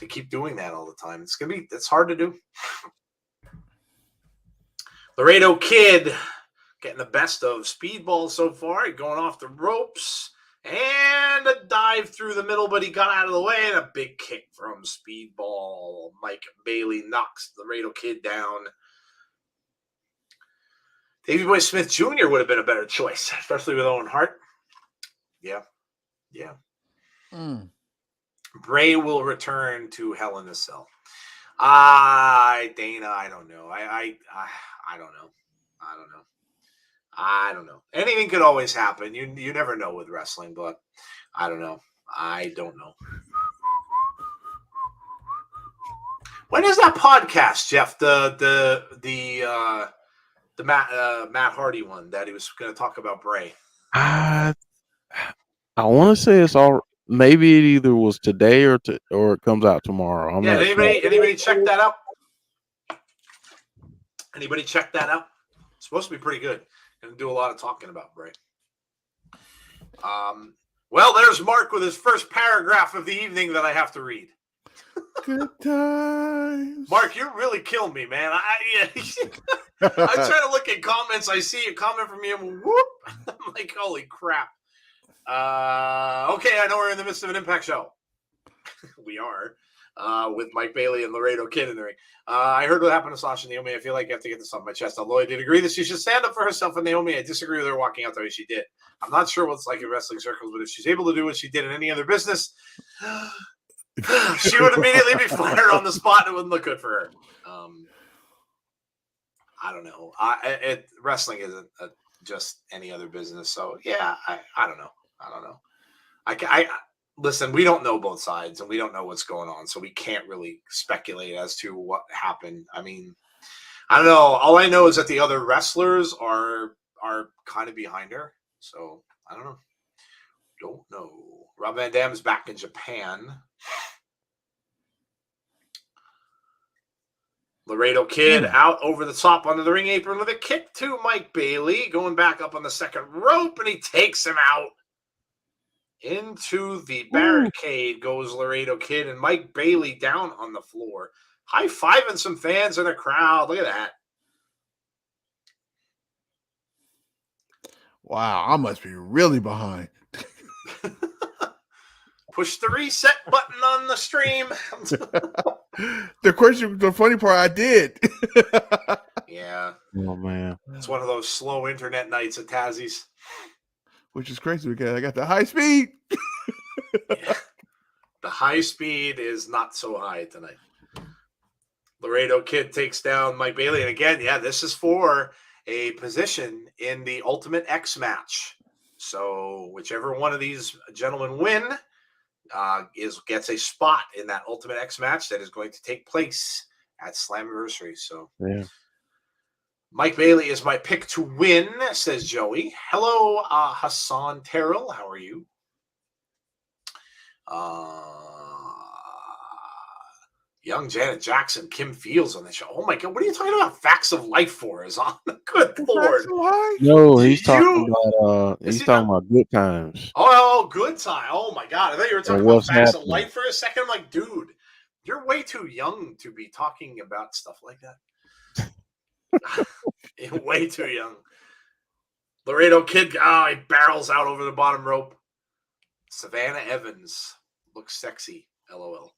keep doing that all the time. It's hard to do. Laredo Kid getting the best of Speedball so far, going off the ropes, and a dive through the middle, but he got out of the way, and a big kick from Speedball. Mike Bailey knocks the Laredo Kid down. Davey Boy Smith Jr. would have been a better choice, especially with Owen Hart. Yeah. Bray will return to Hell in a Cell. Dana, I don't know. I don't know. I don't know. Anything could always happen. You never know with wrestling, but I don't know. When is that podcast, Jeff? The Matt Hardy one that he was going to talk about Bray. I want to say it's all. Maybe it either was today or it comes out tomorrow. Anybody check that out? Anybody check that out? It's supposed to be pretty good. Going to do a lot of talking about Bray. Well, there's Mark with his first paragraph of the evening that I have to read. Good times. Mark, you really killed me, man. I try to look at comments. I see a comment from you, and whoop! I'm like, holy crap. Okay, I know we're in the midst of an Impact show. We are. With Mike Bailey and Laredo Kid in the ring. I heard what happened to Sasha and Naomi. I feel like I have to get this off my chest. Although I did agree that she should stand up for herself and Naomi, I disagree with her walking out the way she did. I'm not sure what it's like in wrestling circles, but if she's able to do what she did in any other business, she would immediately be fired on the spot and it wouldn't look good for her. I don't know. Wrestling isn't just any other business. So, yeah, I don't know. Listen, we don't know both sides and we don't know what's going on, so we can't really speculate as to what happened. I mean, I don't know. All I know is that the other wrestlers are kind of behind her, so I don't know. Don't know. Rob Van Dam's back in Japan. Laredo Kid out over the top onto the ring apron with a kick to Mike Bailey, going back up on the second rope, and he takes him out. Into the barricade goes Laredo Kid and Mike Bailey down on the floor. High-fiving some fans in the crowd. Look at that. Wow, I must be really behind. Push the reset button on the stream. The funny part, I did. Yeah. Oh, man. It's one of those slow internet nights at Tazzy's. Which is crazy because I got the high speed. Yeah. The high speed is not so high tonight. Laredo Kid takes down Mike Bailey. And again, this is for a position in the Ultimate X match. So whichever one of these gentlemen win gets a spot in that Ultimate X match that is going to take place at Slammiversary. So yeah. Mike Bailey is my pick to win, says Joey. Hello, Hassan Terrell. How are you? Young Janet Jackson, Kim Fields on the show. Oh my God, what are you talking about? Facts of Life for is on. Good Lord. No, he's You- talking about good times. Oh, good time. Oh my God. I thought you were talking And about what's Facts of happening? Life for a second. I'm like, dude, you're way too young to be talking about stuff like that. You're way too young. Laredo Kid, he barrels out over the bottom rope. Savannah Evans looks sexy. LOL.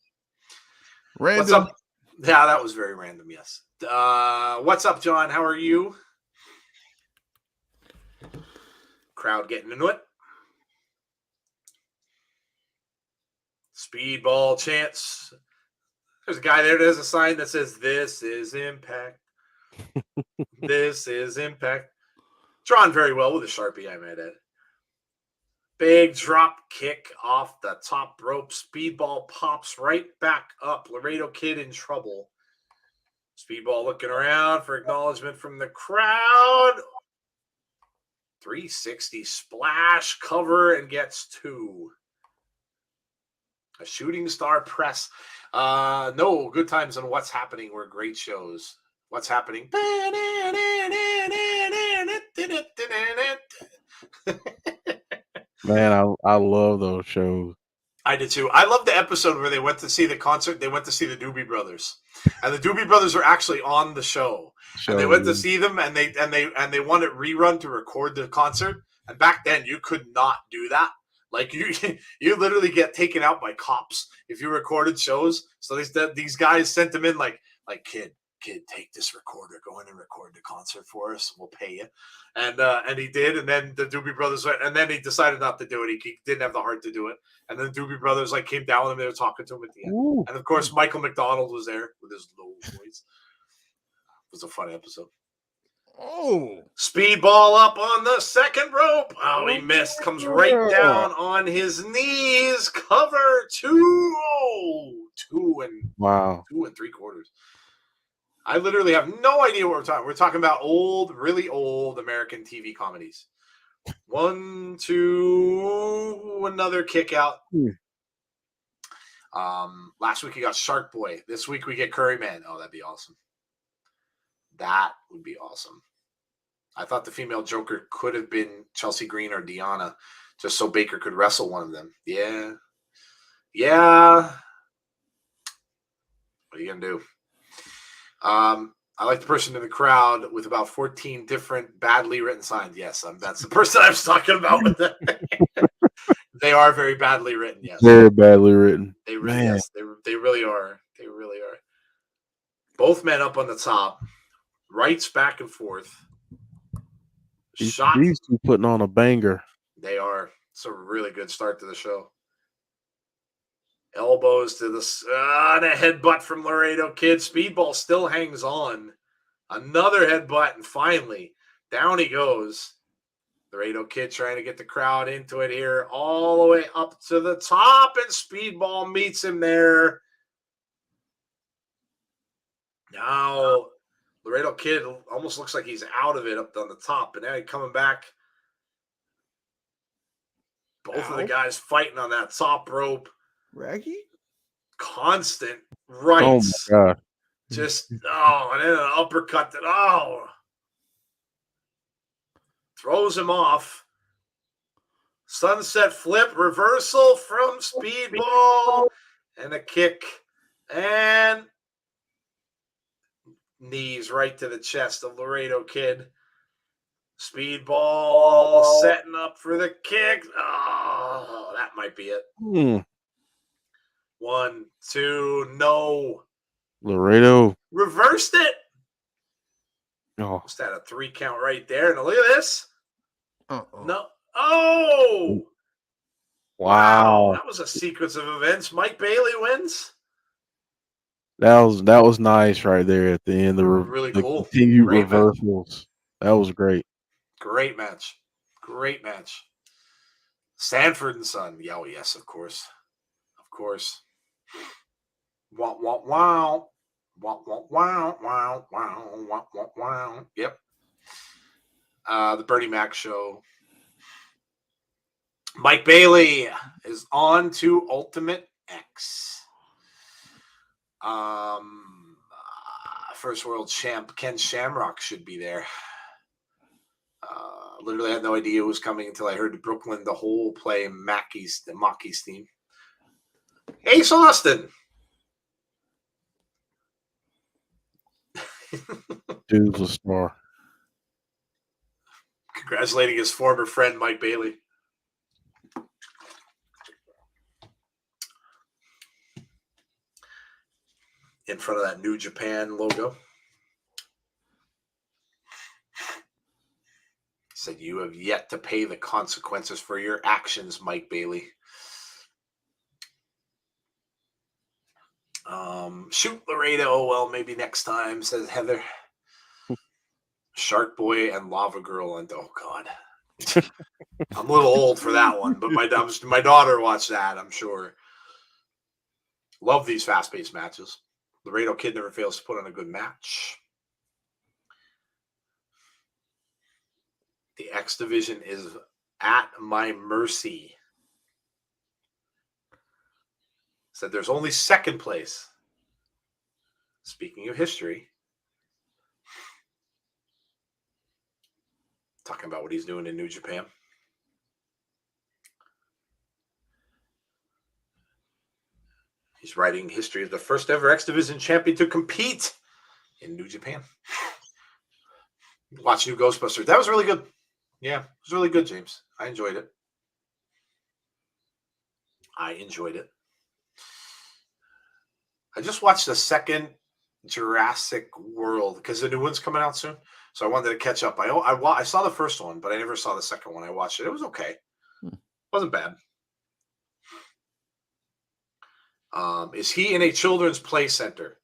Random. What's up? Yeah, that was very random, yes. What's up, John? How are you? Crowd getting into it. Speedball chance. There's a guy there that has a sign that says, "This is Impact." This is Impact. Drawn very well with a Sharpie, I might add. Big drop kick off the top rope. Speedball pops right back up. Laredo Kid in trouble. Speedball looking around for acknowledgement from the crowd. 360 splash cover and gets 2. A shooting star press. No, Good Times and What's Happening were great shows. What's Happening? Man, I love those shows. I did too. I love the episode where they went to see the concert. They went to see the Doobie Brothers, and the Doobie Brothers were actually on the show. And they went to see them, and they wanted rerun to record the concert. And back then, you could not do that. Like you literally get taken out by cops if you recorded shows. So these guys sent them in like kid, take this recorder, go in and record the concert for us. We'll pay you. And he did. And then the Doobie Brothers went, and then he decided not to do it. He didn't have the heart to do it. And then Doobie Brothers came down with him. They were talking to him at the end. Ooh. And of course, Michael McDonald was there with his low voice. It was a fun episode. Oh. Speedball up on the second rope. Oh, he missed. Comes right down on his knees. Cover 2. Oh, 2 and Wow. 2 3/4. I literally have no idea what we're talking. We're talking about old, really old American TV comedies. 1, 2, another kick out. Last week we got Shark Boy. This week we get Curry Man. Oh, that'd be awesome. That would be awesome. I thought the female Joker could have been Chelsea Green or Deonna, just so Baker could wrestle one of them. Yeah. What are you gonna do? I like the person in the crowd with about 14 different badly written signs. Yes, that's the person I was talking about with them. They are very badly written. Yes, very badly written. They really, yes, they really are. They really are. Both men up on the top, rights back and forth. Shot. These two putting on a banger. They are. It's a really good start to the show. Elbows to the headbutt from Laredo Kid. Speedball still hangs on. Another headbutt, and finally, down he goes. Laredo Kid trying to get the crowd into it here, all the way up to the top, and Speedball meets him there. Now, Laredo Kid almost looks like he's out of it up on the top, and now he's coming back. Both of the guys fighting on that top rope. Raggy? Constant rights. Oh, my God. Just, and then an uppercut that, throws him off. Sunset flip, reversal from Speedball, and a kick, and knees right to the chest of Laredo Kid. Speedball setting up for the kick. Oh, that might be it. 1, 2, no. Laredo Reversed it. Oh, Just had a 3 count right there. And look at this. No. Oh. wow. That was a sequence of events. Mike Bailey wins. That was nice right there at the end. Really the cool. continued Great reversals. That was great. Great match. Great match. Sanford and Son. Yeah, yes, of course. Of course. Wow, wow, wow. Wow, wow, wow, wow, wow, wow, wow, wow. Yep. The Bernie Mac show. Mike Bailey is on to Ultimate X. First world champ Ken Shamrock should be there. Literally had no idea it was coming until I heard Brooklyn the Whole play Mackey's theme. Ace Austin. Dude's a star. Congratulating his former friend Mike Bailey. In front of that New Japan logo. Said, you have yet to pay the consequences for your actions, Mike Bailey. Shoot Laredo, well, maybe next time, says Heather. Shark Boy and Lava Girl, and oh god. I'm a little old for that one, but my daughter watched that, I'm sure. Love these fast-paced matches. Laredo Kid never fails to put on a good match. The X Division is at my mercy. Said there's only second place. Speaking of history. Talking about what he's doing in New Japan. He's writing history of the first ever X Division champion to compete in New Japan. Watch New Ghostbusters. That was really good. Yeah, it was really good, James. I enjoyed it. I just watched the second Jurassic World because the new one's coming out soon. So I wanted to catch up. I saw the first one, but I never saw the second one. I watched it. It was okay. Wasn't bad. Is he in a children's play center?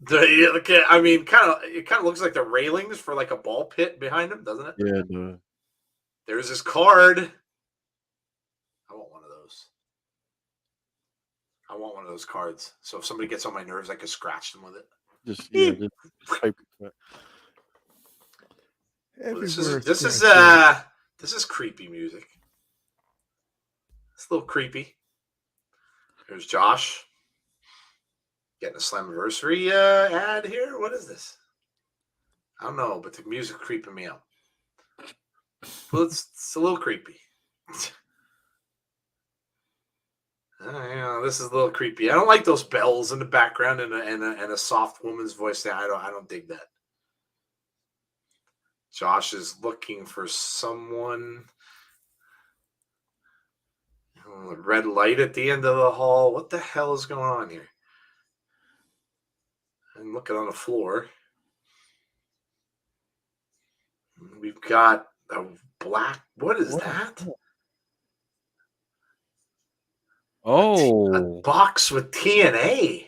I mean, it kind of looks like the railings for like a ball pit behind him, doesn't it? Yeah, dude. There's his card. I want one of those. I want one of those cards. So if somebody gets on my nerves, I could scratch them with it. Just paper cut. Well, this is creepy music. It's a little creepy. Here's Josh. Getting a Slammiversary ad here. What is this? I don't know, but the music creeping me out. Well, it's a little creepy. This is a little creepy. I don't like those bells in the background and a soft woman's voice there. I don't dig that. Josh is looking for someone. Red light at the end of the hall. What the hell is going on here? I'm looking on the floor. We've got a black. What is that? Oh, a box with TNA.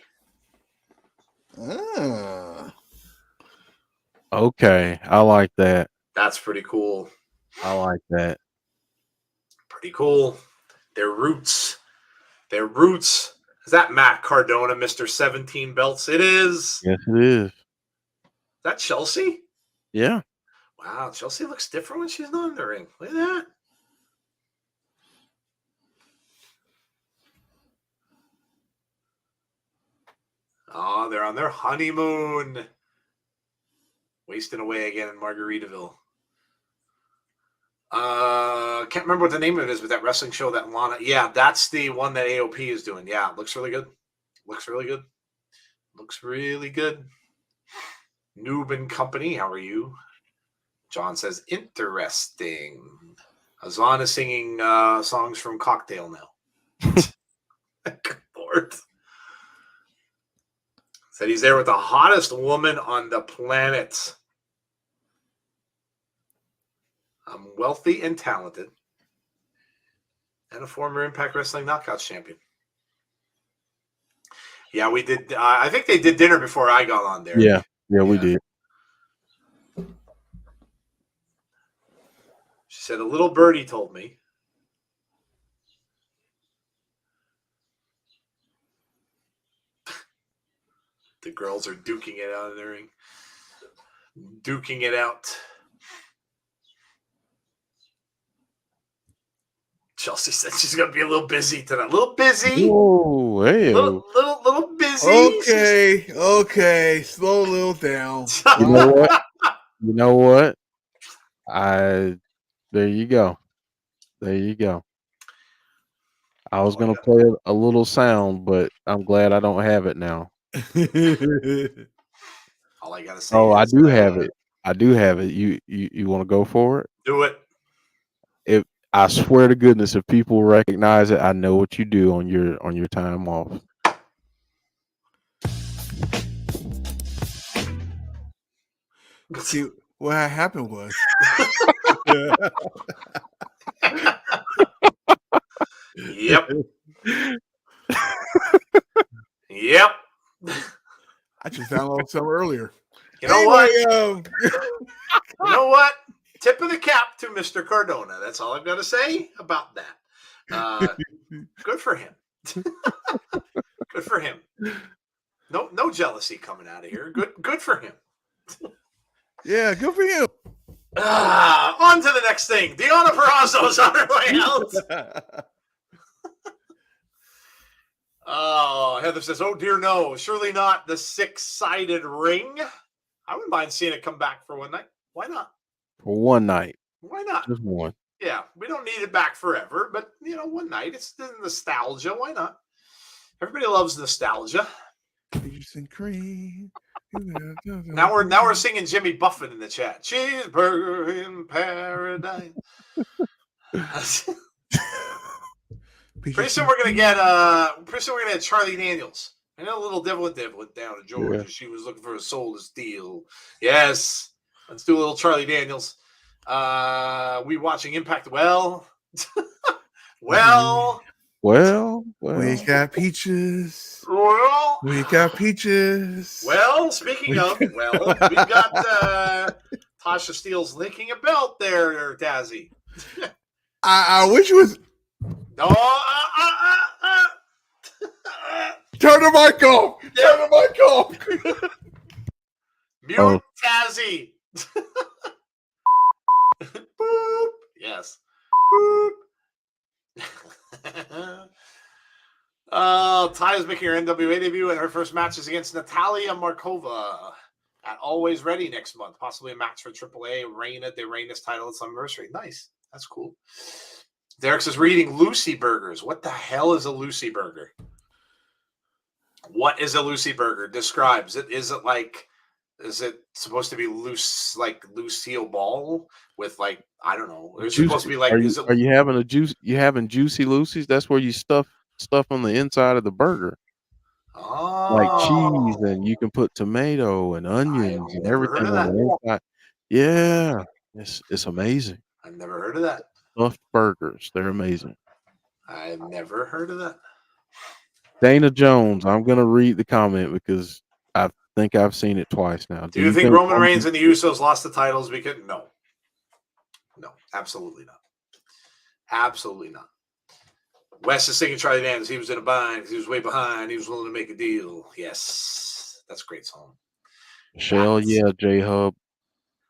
Okay, I like that. That's pretty cool. I like that. Pretty cool. Their roots. Is that Matt Cardona, Mr. 17 Belts? It is. Yes, it is. Is that Chelsea? Yeah. Wow, Chelsea looks different when she's not in the ring. Look at that. Oh, they're on their honeymoon. Wasting away again in Margaritaville. Can't remember what the name of it is, but that wrestling show that Lana. Yeah, that's the one that AOP is doing. Yeah, looks really good. Looks really good. Noob and Company, how are you? John says, interesting. Azan is singing songs from Cocktail now. Good Lord. Said he's there with the hottest woman on the planet. I'm wealthy and talented. And a former Impact Wrestling Knockouts champion. Yeah, we did. I think they did dinner before I got on there. Yeah, we did. She said, a little birdie told me. The girls are duking it out of the ring. Duking it out. Chelsea said she's gonna be a little busy tonight. A little busy. Whoa, hey, Little busy. Okay. Slow a little down. you know what? You know what? There you go. There you go. I was gonna play a little sound, but I'm glad I don't have it now. All I gotta say Oh, is, I do have it. I do have it. You want to go for it? do it. If I swear to goodness, if people recognize it, I know what you do on your time off. See, what happened was. Yep. Yep. I just downloaded some earlier. You know what? You know what? Tip of the cap to Mr. Cardona. That's all I've got to say about that. Good for him. Good for him. No jealousy coming out of here. Good for him. Yeah, good for you. On to the next thing. Deonna Purrazo's on her way out. Oh, Heather says, oh, dear, no. Surely not the 6-sided ring. I wouldn't mind seeing it come back for one night. Why not? For one night. Why not? Just one. Yeah, we don't need it back forever, but, one night. It's the nostalgia. Why not? Everybody loves nostalgia. Peace and cream. Now we're singing Jimmy Buffett in the chat. Cheeseburger in paradise. Pretty soon we're gonna get Charlie Daniels. I know little Devil went down to Georgia. Yeah. She was looking for a soul to steal. Yes, let's do a little Charlie Daniels. We watching Impact? Well, we got peaches. We got peaches. Well, speaking of, we got Tasha Steelz linking a belt there, Dazzy. I wish it was. No, turn the mic off. Turn the mic off. Mute Tazzy. Boop. Yes. Boop. Taya's making her NWA debut, and her first match is against Natalia Markova at Always Ready next month. Possibly a match for AAA Reina de Reina's title at Summerversary. Nice. That's cool. Derek says, reading Lucy Burgers. What the hell is a Lucy Burger? What is a Lucy Burger? Describes it. Is it supposed to be loose, like Lucille Ball with I don't know. It's supposed to be like. Are you having a juice? You having Juicy Lucy's? That's where you stuff on the inside of the burger. Oh. Like cheese, and you can put tomato and onions and everything on the inside. Yeah, it's amazing. I've never heard of that. Stuffed burgers, they're amazing. I've never heard of that. Dana Jones, I'm gonna read the comment because I think I've seen it twice now. Do you think Roman Reigns and the Usos lost the titles because no, absolutely not. Absolutely not. Wes is singing Charlie Daniels. He was in a bind because he was way behind. He was willing to make a deal. Yes, that's a great song. Shell, yeah, J-Hub.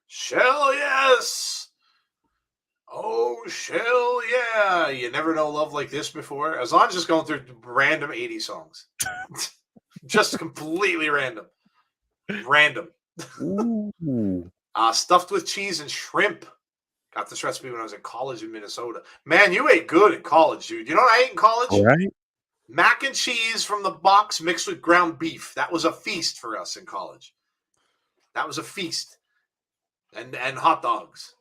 Shell, yes. Oh, Shell, yeah. You never know love like this before. As long as just going through random 80 songs. Just completely random. Random. Stuffed with cheese and shrimp. Got this recipe when I was in college in Minnesota. Man, you ate good in college, dude. You know what I ate in college? All right. Mac and cheese from the box mixed with ground beef. That was a feast for us in college. That was a feast. And hot dogs.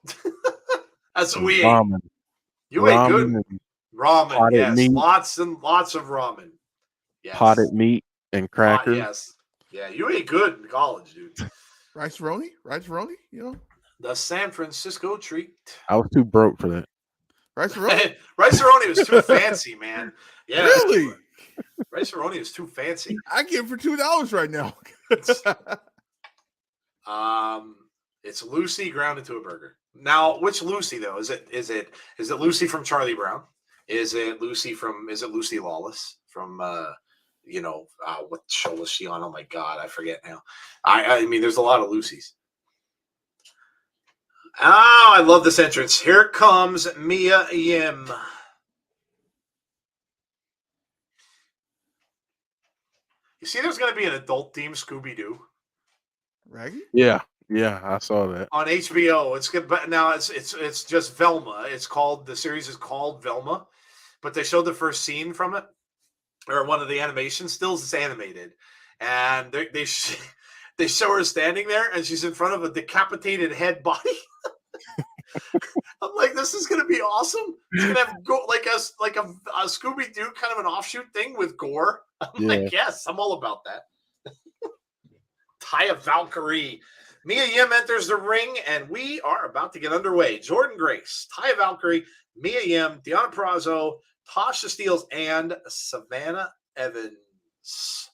That's what we ate. You ate good. Ramen, yes. Meat. Lots and lots of ramen. Yes. Potted meat and crackers. Yes. Yeah, you ate good in college, dude. Rice-a-roni, The San Francisco treat. I was too broke for that. Rice-a-roni? Rice-a-roni was too fancy, man. Yeah. Really? Rice-a-roni is too fancy. I get it for $2 right now. It's Lucy ground into a burger. Now, which Lucy though? Is it Lucy from Charlie Brown? Is it Lucy Lawless from what show was she on? Oh my God, I forget now. I mean, there's a lot of Lucys. Oh, I love this entrance. Here comes Mia Yim. You see, there's going to be an adult team, Scooby Doo, Raggy? Yeah, I saw that. on HBO. It's good, but now it's just Velma. The series is called Velma, but they showed the first scene from it, or one of the animation stills. It's animated, and they show her standing there, and she's in front of a decapitated head body. I'm like, this is gonna be awesome. It's gonna have like a Scooby Doo kind of an offshoot thing with gore. I'm like, yes, I'm all about that. Taya Valkyrie. Mia Yim enters the ring, and we are about to get underway. Jordynne Grace, Taya Valkyrie, Mia Yim, Deonna Purrazo, Tasha Steelz, and Savannah Evans.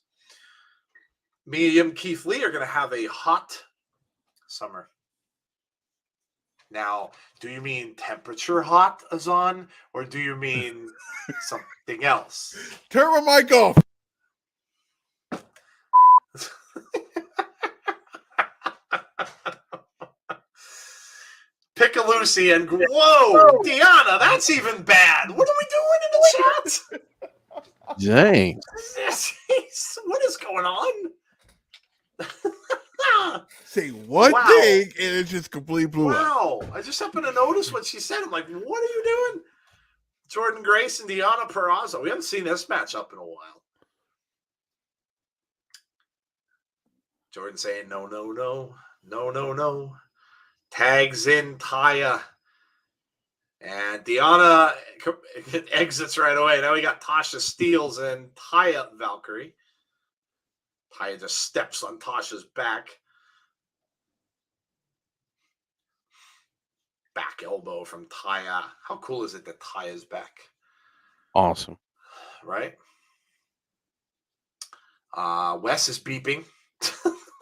Mia Yim, Keith Lee are going to have a hot summer. Now, do you mean temperature hot, Azan, or do you mean something else? Turn my mic off. Pick a Lucy and whoa, Deonna, that's even bad. What are we doing in the chat? Dang. What is going on? Say one thing and it just completely blew up. Wow. I just happened to notice what she said. I'm like, what are you doing? Jordynne Grace and Deonna Purrazo. We haven't seen this match up in a while. Jordynne saying no, no, no, no, no, no. Tags in Taya. And Deonna exits right away. Now we got Tasha Steelz and Taya Valkyrie. Taya just steps on Tasha's back. Back elbow from Taya. How cool is it that Taya's back? Awesome. Right? Wes is beeping.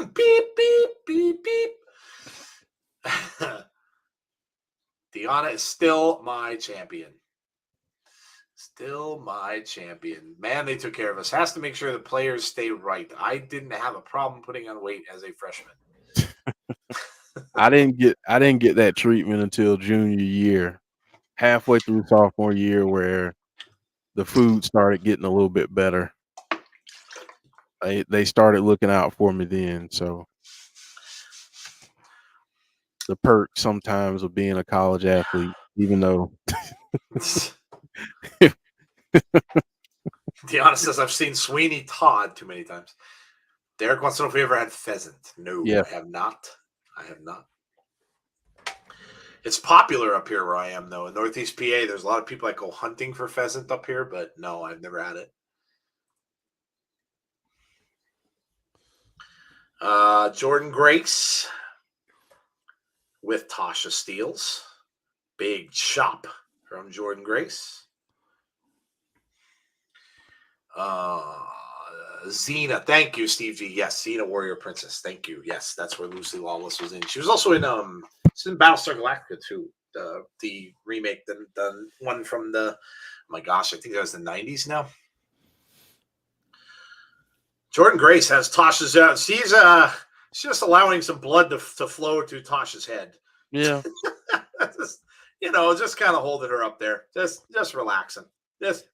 Beep, beep, beep, beep. Deonna is still my champion. Still my champion. Man, they took care of us. Has to make sure the players stay right. I didn't have a problem putting on weight as a freshman. I didn't get that treatment until junior year, halfway through sophomore year, where the food started getting a little bit better. They started looking out for me then. So the perk sometimes of being a college athlete, even though Deonna says, I've seen Sweeney Todd too many times. Derek wants to know if we ever had pheasant. No, yeah. I have not. It's popular up here where I am, though. In Northeast PA, there's a lot of people that go hunting for pheasant up here, but no, I've never had it. Jordynne Grace with Tasha Steelz. Big chop from Jordynne Grace. Xena, thank you, Steve G. Yes, Xena Warrior Princess. Thank you. Yes, that's where Lucy Lawless was in. She was also in she's in Battlestar Galactica too. The remake, the one from the, oh my gosh, I think that was the 90s now. Jordynne Grace has Tasha's she's just allowing some blood to flow to Tasha's head. Yeah. just kind of holding her up there. Just relaxing. Just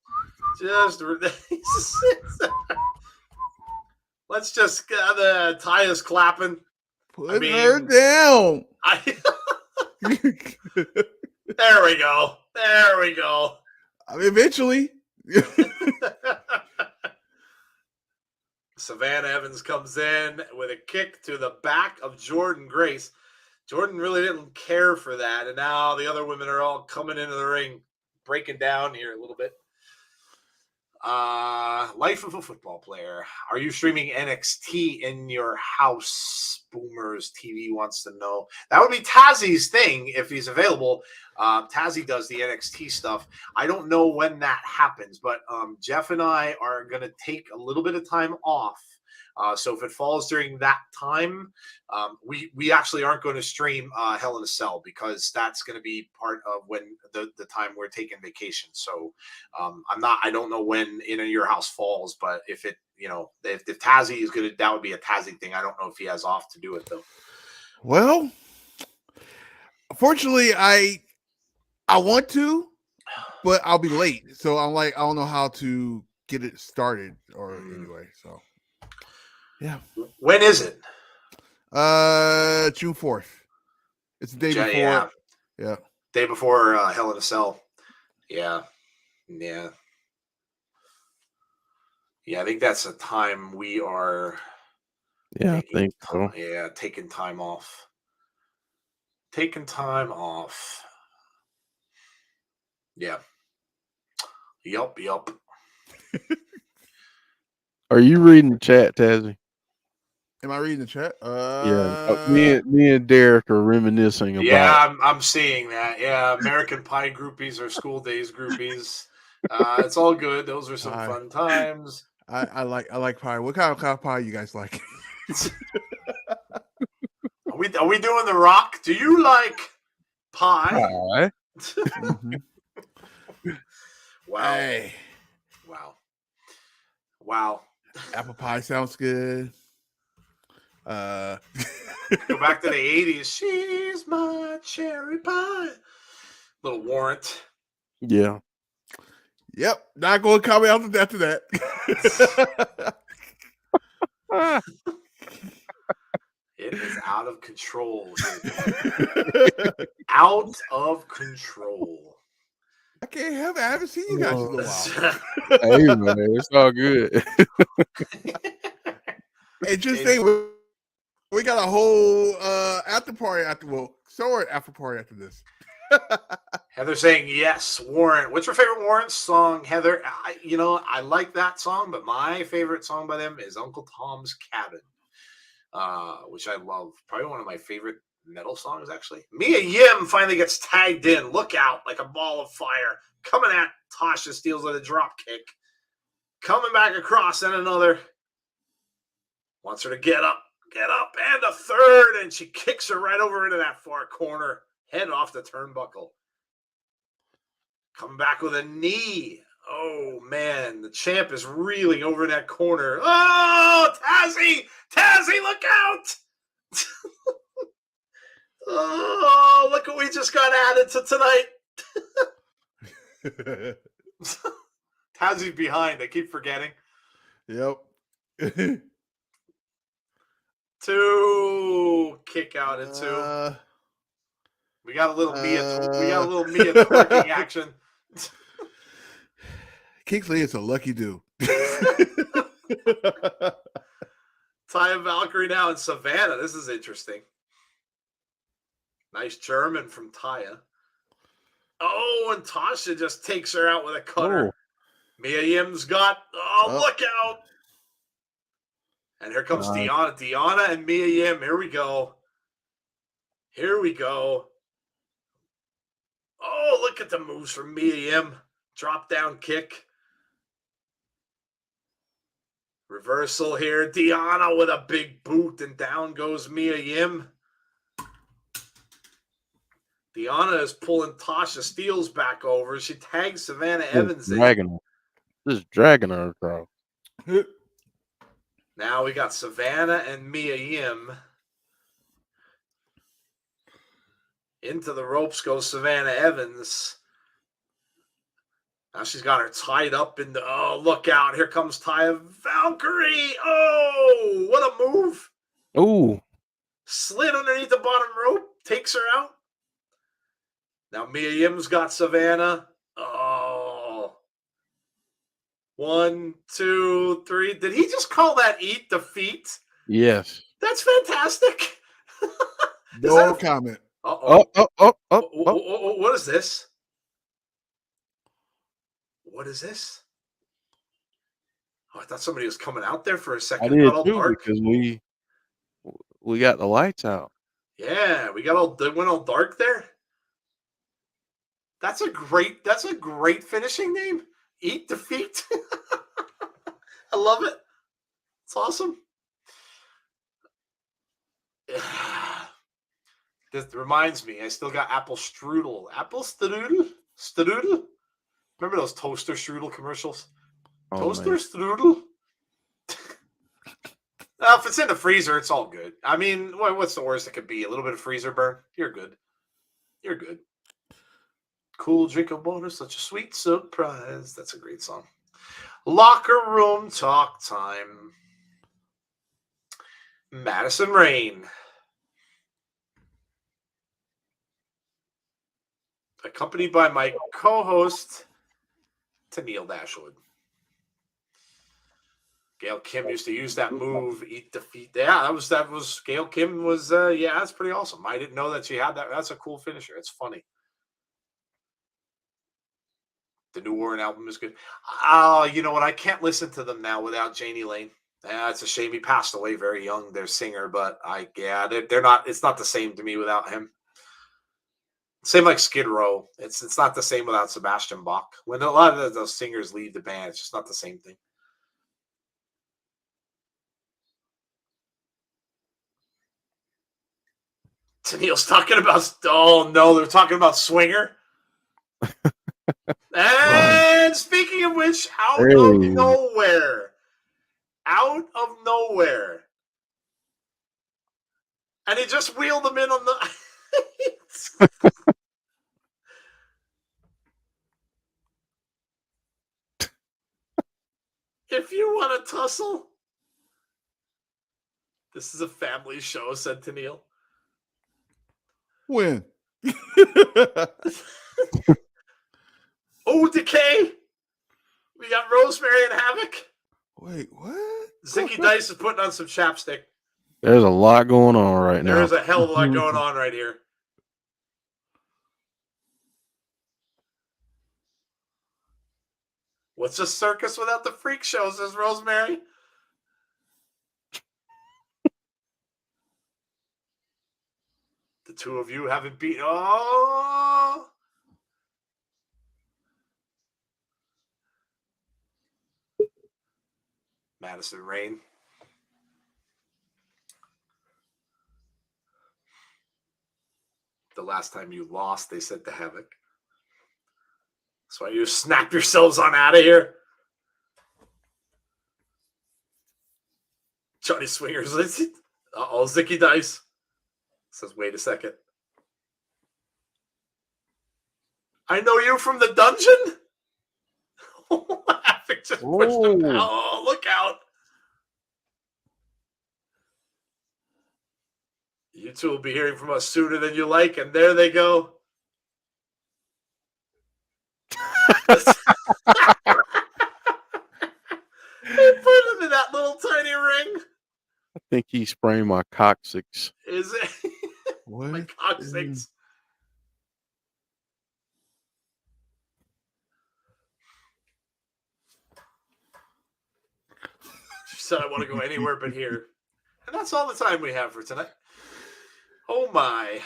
let's just the Taya's clapping. Put her down. There we go. I mean, eventually. Savannah Evans comes in with a kick to the back of Jordynne Grace. Jordynne really didn't care for that, and now the other women are all coming into the ring, breaking down here a little bit. Life of a football player. Are you streaming NXT in your house? Boomers TV wants to know. That would be Tazzy's thing if he's available. Tazzy does the NXT stuff. I don't know when that happens, but Jeff and I are going to take a little bit of time off. So if it falls during that time, we actually aren't going to stream Hell in a Cell because that's going to be part of when the time we're taking vacation. So I don't know when In Your House falls, but if it, if Tazzy is going to, that would be a Tazzy thing. I don't know if he has off to do it though. Well, fortunately, I want to, but I'll be late. So I'm like, I don't know how to get it started or anyway. So. Yeah. When is it? June 4th. It's the day before. Yeah. Yeah. Day before Hell in a Cell. Yeah. Yeah. Yeah, I think that's a time we are Yeah, I think so. taking time off. Taking time off. Yeah. Yup. Are you reading the chat, Tazzy? Am I reading the chat? Yeah. Me and Derek are reminiscing about. Yeah, I'm seeing that. Yeah, American Pie groupies or School Days groupies. It's all good. Those are some Pie. fun times. I like pie. What kind of pie you guys like? Are we doing the rock? Do you like pie? Hi. Mm-hmm. Wow. Hey. Wow. Apple pie sounds good. Go back to the 80s. She's my cherry pie. Little Warrant. Yeah. Yep. Not going to comment after that. It is out of control. Out of control. I can't help it. I haven't seen you guys in a while. Hey, man, it's all good. And just say we got a whole after party after party after this. Heather saying yes, Warrant. What's your favorite Warrant song, Heather? I like that song, but my favorite song by them is Uncle Tom's Cabin, which I love. Probably one of my favorite metal songs, actually. Mia Yim finally gets tagged in. Look out, like a ball of fire. Coming at Tasha. Steelz with a drop kick. Coming back across, and another. Wants her to get up, and a third, and she kicks her right over into that far corner. Head off the turnbuckle. Coming back with a knee. Oh, man. The champ is reeling over in that corner. Oh, Tazzy! Tazzy, look out! Oh, look what we just got added to tonight. Tazzy's behind. I keep forgetting. Yep. 2. Kick out at 2. We got a little Mia twerking action. Kingsley is a lucky dude. Taya Valkyrie now in Savannah. This is interesting. Nice German from Taya. Oh, and Tasha just takes her out with a cutter. Oh. Mia Yim's got. Look out! And here comes Deonna. Deonna and Mia Yim. Here we go. Oh, look at the moves from Mia Yim. Drop down kick. Reversal here. Deonna with a big boot, and down goes Mia Yim. Deonna is pulling Tasha Steelz back over. She tags Savannah Evans in. Just dragging her across. Now we got Savannah and Mia Yim. Into the ropes goes Savannah Evans. Now she's got her tied up in the. Oh, look out. Here comes Taya Valkyrie. Oh, what a move. Oh. Slid underneath the bottom rope. Takes her out. Now Mia Yim's got Savannah. Oh. 1, 2, 3. Did he just call that eat defeat? Yes. That's fantastic. No comment. Oh. What is this? What is this? Oh, I thought somebody was coming out there for a second. I did too, because we got the lights out. Yeah, we went all dark there. That's a great finishing name. Eat defeat. I love it. It's awesome. This reminds me, I still got apple strudel. Apple strudel? Strudel? Remember those toaster strudel commercials? Oh, toaster man. strudel? Well, if it's in the freezer, it's all good. I mean, what's the worst it could be? A little bit of freezer burn? You're good. You're good. Cool drink of water, such a sweet surprise. That's a great song. Locker room talk time. Madison Rain. Accompanied by my co-host, Tennille Dashwood. Gail Kim used to use that move, eat defeat. Yeah, that was Gail Kim was that's pretty awesome. I didn't know that she had that. That's a cool finisher. It's funny. The New Warren album is good. You know what? I can't listen to them now without Janie Lane. Yeah, it's a shame he passed away very young, their singer, but they're not, it's not the same to me without him. Same like Skid Row. It's not the same without Sebastian Bach. When a lot of those singers leave the band, it's just not the same thing. Tennille's talking about, oh no, they're talking about Swinger. And speaking of which, out of nowhere, and he just wheeled them in on the. If you want to tussle, this is a family show, said Tennille. When? Oh, Decay. We got Rosemary and Havoc. Wait, what? Zicky Dice is putting on some chapstick. There's a lot going on right now. There's a hell of a lot going on right here. What's a circus without the freak show, says Rosemary. The two of you haven't beat. Oh! Madison Rain. The last time you lost, they said to Havoc. That's why you snap yourselves on out of here. Johnny Swingers. Uh-oh, Zicky Dice. Says, wait a second. I know you from the dungeon? Havoc just pushed him out. Oh, look out. You two will be hearing from us sooner than you like, and there they go. They put him in that little tiny ring. I think he sprained my coccyx. Is it? What? My coccyx. She said, I want to go anywhere but here. And that's all the time we have for tonight. Oh my.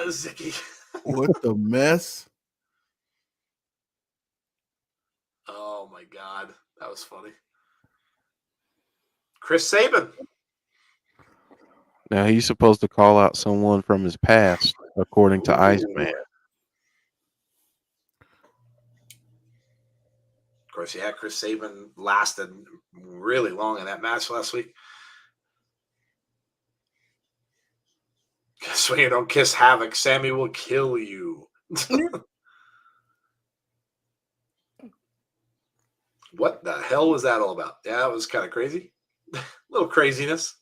Zicky. What the mess? Oh my God. That was funny. Chris Sabin. Now he's supposed to call out someone from his past, according to Iceman. Of course, yeah, Chris Sabin lasted really long in that match last week. So you don't kiss Havoc. Sammy will kill you. What the hell was that all about? Yeah, that was kind of crazy. A little craziness.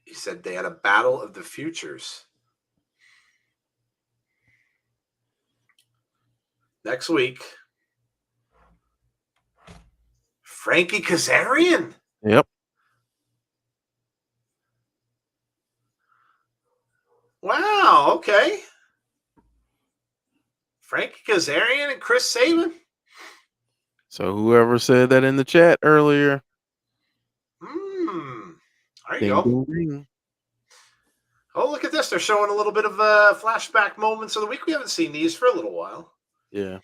He said they had a battle of the futures. Next week, Frankie Kazarian. Yep. Wow, okay. Frankie Kazarian and Chris Sabin. So whoever said that in the chat earlier. There you go. Ding. Oh, look at this. They're showing a little bit of flashback moments of the week. We haven't seen these for a little while. Yeah.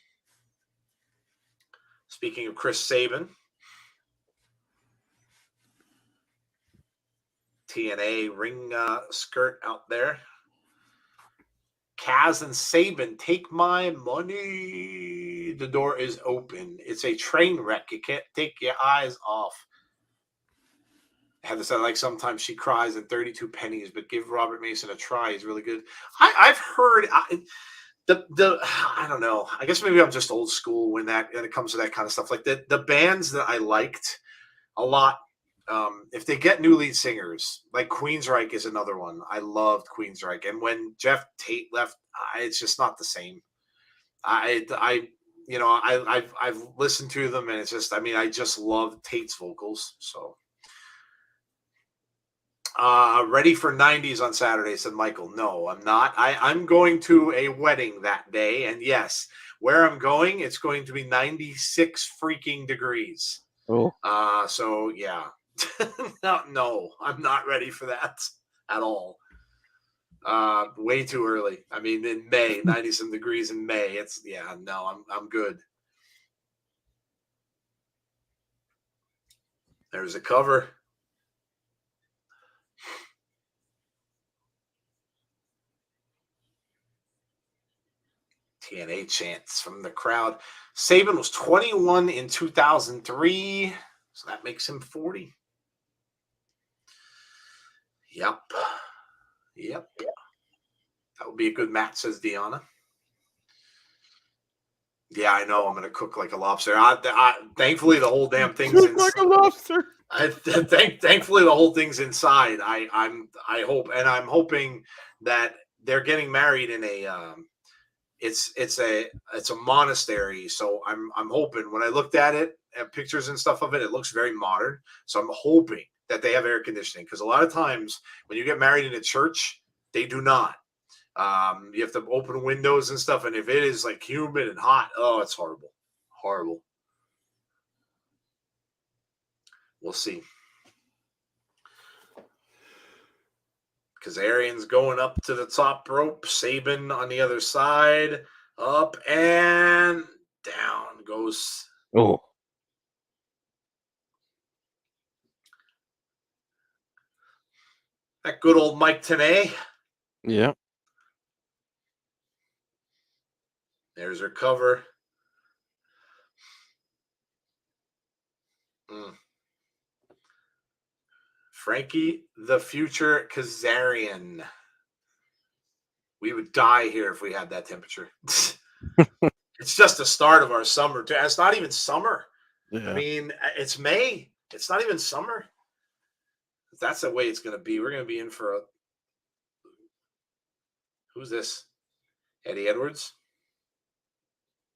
Speaking of Chris Sabin, TNA ring skirt out there. Kaz and Sabin, take my money. The door is open. It's a train wreck. You can't take your eyes off. Heather said, like, sometimes she cries at 32 pennies, but give Robert Mason a try. He's really good. I've heard I don't know. I guess maybe I'm just old school when it comes to that kind of stuff. Like the bands that I liked a lot. If they get new lead singers, like Queensryche is another one. I loved Queensryche, and when Jeff Tate left, it's just not the same. I've listened to them, and it's just, I just love Tate's vocals. So, ready for 90s on Saturday, said Michael. No, I'm not. I'm going to a wedding that day, and yes, where I'm going, it's going to be 96 freaking degrees. Oh, So yeah. No, I'm not ready for that at all. Way too early. In May, 90 some degrees in May. I'm good. There's a cover. TNA chants from the crowd. Sabin was 21 in 2003, so that makes him 40. Yep. That would be a good match, says Deonna. Yeah, I know. I'm going to cook like a lobster. Thankfully, the whole damn thing's Cook like a lobster. Thankfully, the whole thing's inside. I'm hoping that they're getting married in a it's a monastery. So I'm hoping, when I looked at it, at pictures and stuff of it, it looks very modern. So I'm hoping that they have air conditioning, because a lot of times when you get married in a church, they do not. You have to open windows and stuff, and if it is like humid and hot, oh, it's horrible. We'll see. Kazarian's going up to the top rope. Sabin on the other side. Up and down goes. oh, That good old Mike Tenay. yeah. There's her cover. Frankie the Future Kazarian. We would die here if we had that temperature. It's just the start of our summer. It's not even summer. Yeah. It's May. It's not even summer. If that's the way it's going to be, we're going to be in for a... Who's this? Eddie Edwards?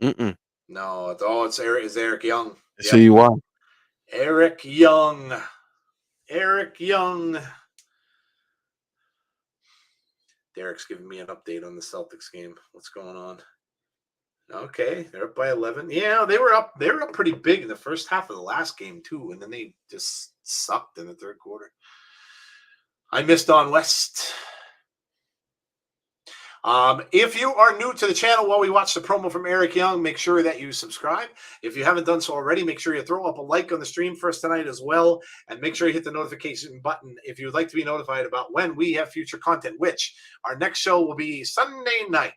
Mm-mm. No, it's Eric Young. See why? Eric Young. Derek's giving me an update on the Celtics game. What's going on? Okay, they're up by 11. Yeah, they were up pretty big in the first half of the last game too, and then they just sucked in the third quarter. I missed on West. If you are new to the channel while we watch the promo from Eric Young, make sure that you subscribe. If you haven't done so already, make sure you throw up a like on the stream for us tonight as well. And make sure you hit the notification button if you would like to be notified about when we have future content, which our next show will be Sunday night.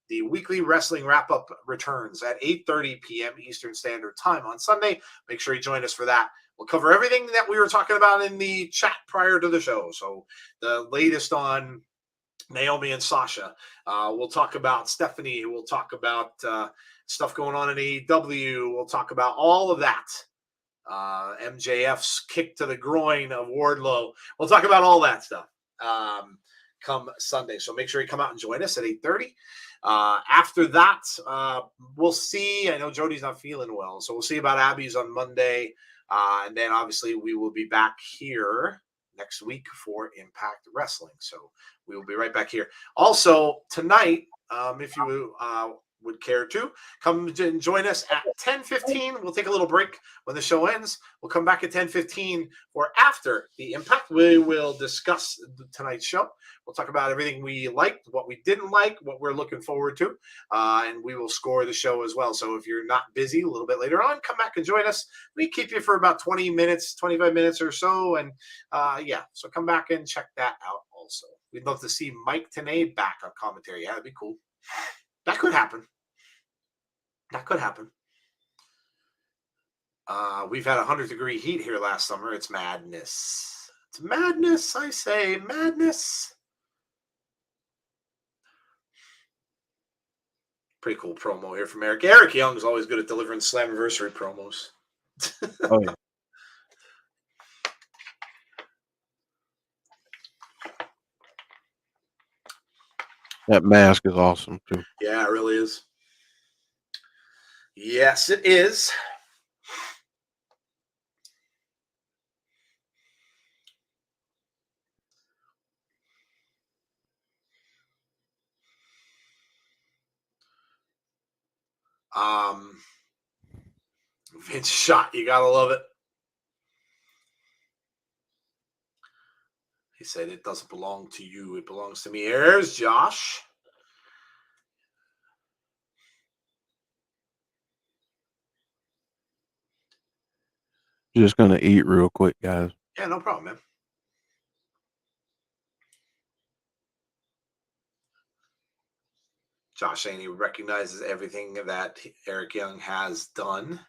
The weekly wrestling wrap-up returns at 8:30 p.m. Eastern Standard Time on Sunday. Make sure you join us for that. We'll cover everything that we were talking about in the chat prior to the show. So the latest on Naomi and Sasha. We'll talk about Stephanie. We'll talk about stuff going on in AEW. We'll talk about all of that. MJF's kick to the groin of Wardlow. We'll talk about all that stuff come Sunday. So make sure you come out and join us at 8:30. After that, we'll see. I know Jody's not feeling well, so we'll see about Abby's on Monday. And then obviously we will be back here next week for Impact Wrestling. So we will be right back here. Also, tonight, if you would care to, come and join us at 10:15. We'll take a little break when the show ends. We'll come back at 10:15 for after the Impact. We will discuss tonight's show. We'll talk about everything we liked, what we didn't like, what we're looking forward to, and we will score the show as well. So if you're not busy a little bit later on, come back and join us. We keep you for about 20 minutes, 25 minutes or so, and so come back and check that out also. We'd love to see Mike Tenay back on commentary. Yeah, that'd be cool. That could happen. We've had 100-degree heat here last summer. It's madness. It's madness, I say. Madness. Pretty cool promo here from Eric. Eric Young's always good at delivering Slammiversary promos. Oh yeah. That mask is awesome too. Yeah, it really is. Yes, it is. Vince shot. You gotta love it. He said, "It doesn't belong to you. It belongs to me." Here's Josh. Just gonna eat real quick, guys. Yeah, no problem, man. Josh saying he recognizes everything that Eric Young has done.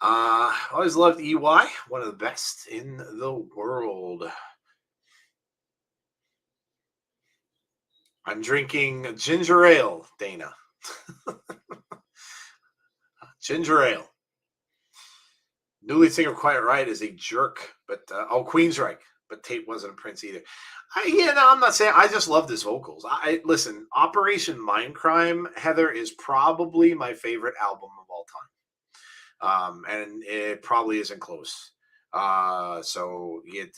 Always loved EY, one of the best in the world. I'm drinking ginger ale, Dana. Ginger ale. New lead singer Quiet Riot is a jerk, but Queensryche, but Tate wasn't a prince either. I'm not saying. I just love his vocals. Listen. Operation Mindcrime, Heather, is probably my favorite album of all time, and it probably isn't close. So it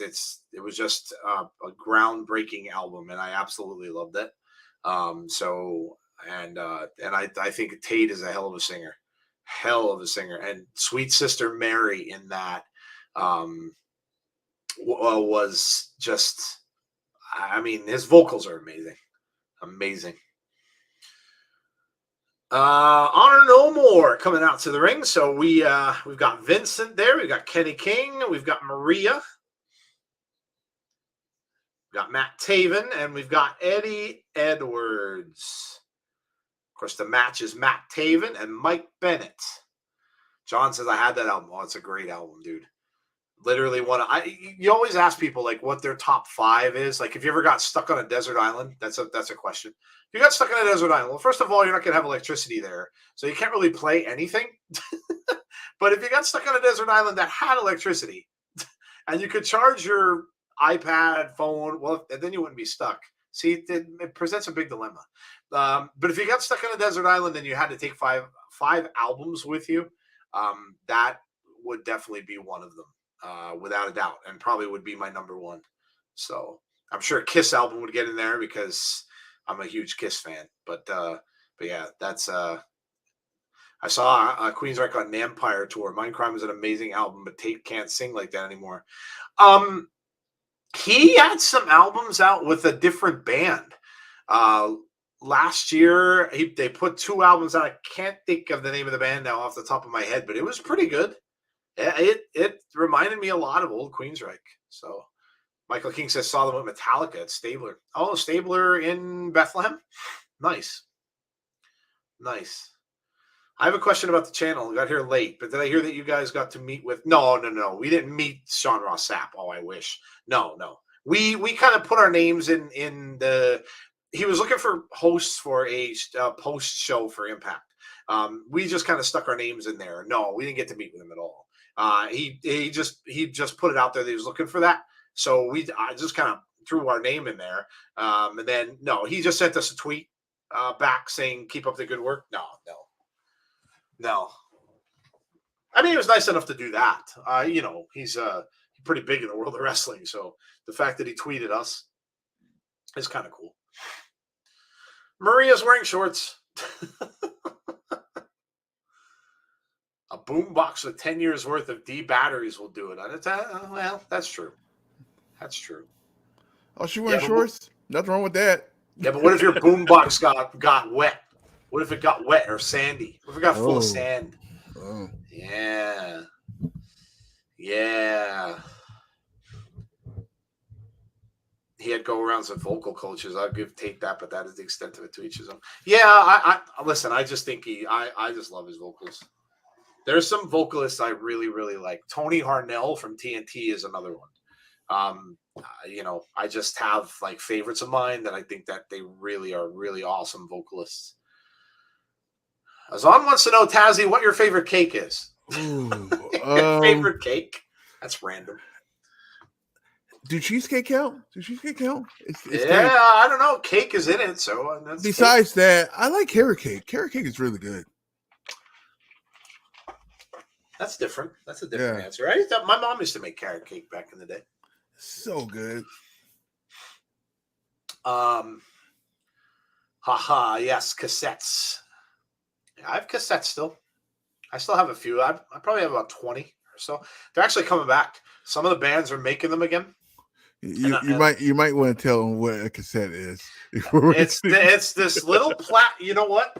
was just a groundbreaking album, and I absolutely loved it. I think Tate is a hell of a singer. And Sweet Sister Mary in that was just, I mean, his vocals are amazing. Honor No More coming out to the ring. So we've got Vincent there, we've got Kenny King, we've got Maria, we've got Matt Taven, and we've got Eddie Edwards. Of course, the match is Matt Taven and Mike Bennett. John says, I had that album. Oh, it's a great album, dude. Literally you always ask people like what their top 5 is. Like if you ever got stuck on a desert island, that's a question. If you got stuck on a desert island, well, first of all, you're not going to have electricity there. So you can't really play anything. But if you got stuck on a desert island that had electricity and you could charge your iPad, phone, well, then you wouldn't be stuck. See, it presents a big dilemma. But if you got stuck on a desert island and you had to take five albums with you, that would definitely be one of them, without a doubt, and probably would be my number 1. So I'm sure Kiss album would get in there because I'm a huge Kiss fan. But yeah, that's I saw Queensryche on Nampire tour. Mindcrime is an amazing album, but Tate can't sing like that anymore. He had some albums out with a different band. Last year, they put 2 albums out. I can't think of the name of the band now off the top of my head, but it was pretty good. It reminded me a lot of old Queensryche. So Michael King says, saw them with Metallica at Stabler. Oh, Stabler in Bethlehem? Nice. I have a question about the channel. I got here late, but did I hear that you guys got to meet with? No. We didn't meet Sean Ross Sapp. Oh, I wish. No. We kind of put our names in the. He was looking for hosts for a post show for Impact. We just kind of stuck our names in there. No, we didn't get to meet with him at all. He just put it out there that he was looking for that. So I just kind of threw our name in there. And then he just sent us a tweet back saying, keep up the good work. No. I mean, he was nice enough to do that. He's pretty big in the world of wrestling. So the fact that he tweeted us is kind of cool. Maria's wearing shorts. A boombox with 10 years worth of D batteries will do it. Well, that's true. Oh, she wearing shorts? Nothing wrong with that. Yeah, but what if your boombox got wet? What if it got wet or sandy? What if it got full of sand? Oh. Yeah. He had go-arounds with vocal coaches. I'll give Tate that, but that is the extent of it to each his own. Yeah, I listen, I just think I just love his vocals. There's some vocalists I really, really like. Tony Harnell from TNT is another one. I just have like favorites of mine that I think that they really are really awesome vocalists. Azan wants to know, Tazzy, what your favorite cake is. Ooh, Favorite cake? That's random. Do cheesecake count? It's Yeah, I don't know. Cake is in it, so that's besides that, I like carrot cake. Carrot cake is really good. That's different. That's a different answer, right? My mom used to make carrot cake back in the day. So good. Yes, cassettes. Yeah, I have cassettes still. I still have a few. I probably have about 20 or so. They're actually coming back. Some of the bands are making them again. You might want to tell them what a cassette is. It's this little you know what?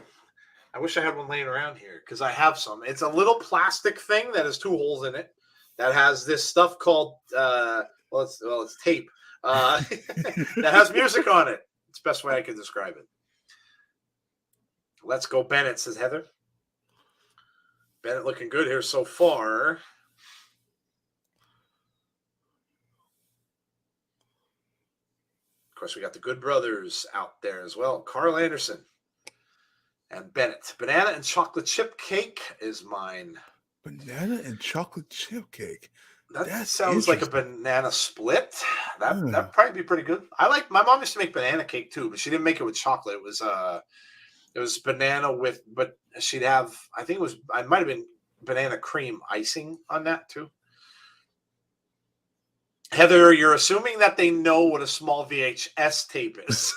I wish I had one laying around here because I have some. It's a little plastic thing that has 2 holes in it that has this stuff called it's tape that has music on it. It's the best way I can describe it. Let's go, Bennett, says Heather. Bennett looking good here so far. Of course, we got the Good Brothers out there as well. Carl Anderson and Bennett. Banana and chocolate chip cake is mine. Banana and chocolate chip cake. That sounds like a banana split. That'd probably be pretty good. My mom used to make banana cake too, but she didn't make it with chocolate. It was banana but she'd have, it might have been banana cream icing on that too. Heather, you're assuming that they know what a small VHS tape is.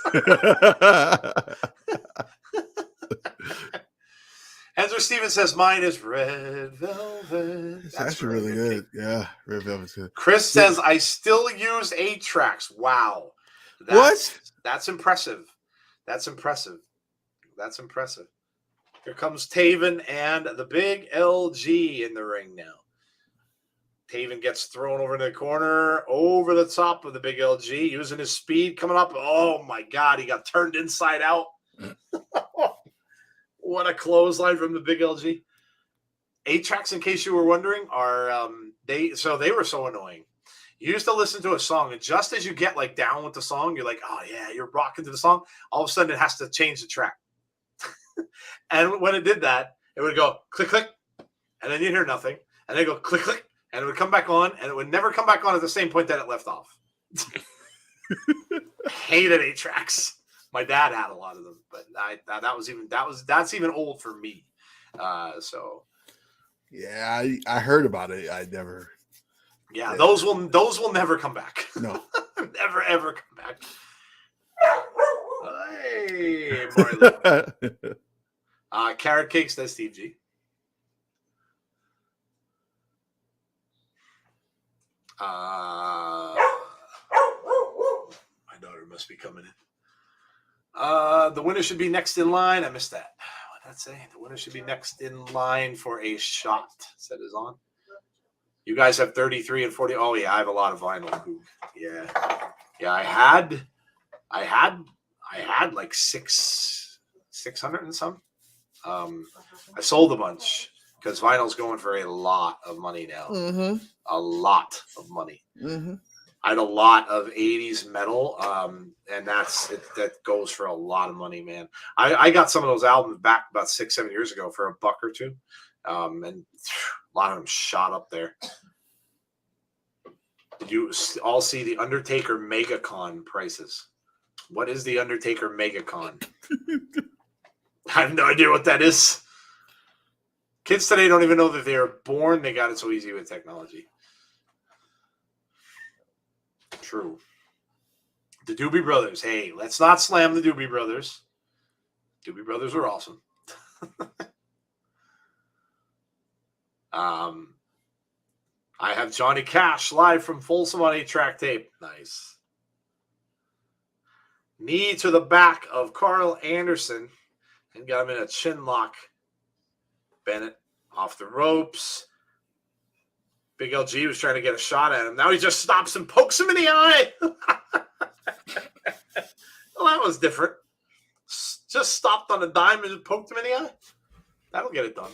Andrew Stevens says mine is Red Velvet. That's actually really good. Yeah, Red Velvet's good. Chris says I still use 8 tracks. Wow. That's impressive. That's impressive. Here comes Taven and the big LG in the ring now. Taven gets thrown over to the corner, over the top of the big LG, using his speed, coming up. Oh, my God. He got turned inside out. What a clothesline from the big LG. 8 tracks, in case you were wondering, are they were so annoying. You used to listen to a song, and just as you get like down with the song, you're like, oh yeah, you're rocking to the song. All of a sudden, it has to change the track. And when it did that, it would go click, click, and then you'd hear nothing. And then go click, click, and it would come back on, and it would never come back on at the same point that it left off. Hated 8 tracks. My dad had a lot of them, but that's even old for me. So yeah, I heard about it. I never. Yeah, those will never come back. No, never ever come back. Hey, Marley. Carrot cakes. That's Steve G. My daughter must be coming in. The winner should be next in line. I missed that. What did that say? The winner should be next in line for a shot. Said is on. You guys have 33 and 40. Oh yeah, I have a lot of vinyl. Yeah. I had like 600 and some. I sold a bunch because vinyl's going for a lot of money now. Mm-hmm. A lot of money. Mm-hmm. I had a lot of 80s metal, and that goes for a lot of money, man. I got some of those albums back about 6-7 years ago for $1 or $2, and a lot of them shot up there. Did you all see the Undertaker MegaCon prices? What is the Undertaker MegaCon? I have no idea what that is. Kids today don't even know that they were born. They got it so easy with technology. True. The Doobie Brothers. Hey, let's not slam the Doobie Brothers. Doobie Brothers were awesome. I have Johnny Cash live from Folsom on 8-track tape. Nice. Knee to the back of Carl Anderson and got him in a chin lock. Bennett off the ropes. Big LG was trying to get a shot at him. Now he just stops and pokes him in the eye. Well, that was different. Just stopped on a dime and poked him in the eye. That'll get it done.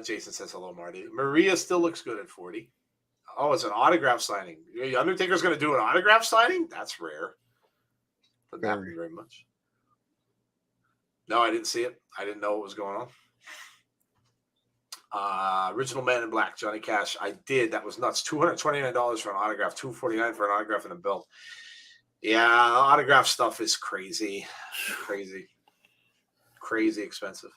Jason says hello, Marty. Maria still looks good at 40. Oh, it's an autograph signing. Undertaker's going to do an autograph signing? That's rare. Doesn't happen very much. No, I didn't see it. I didn't know what was going on. Original Man in Black, Johnny Cash. I did. That was nuts. $229 for an autograph. $249 for an autograph and a belt. Yeah, autograph stuff is crazy. Crazy expensive.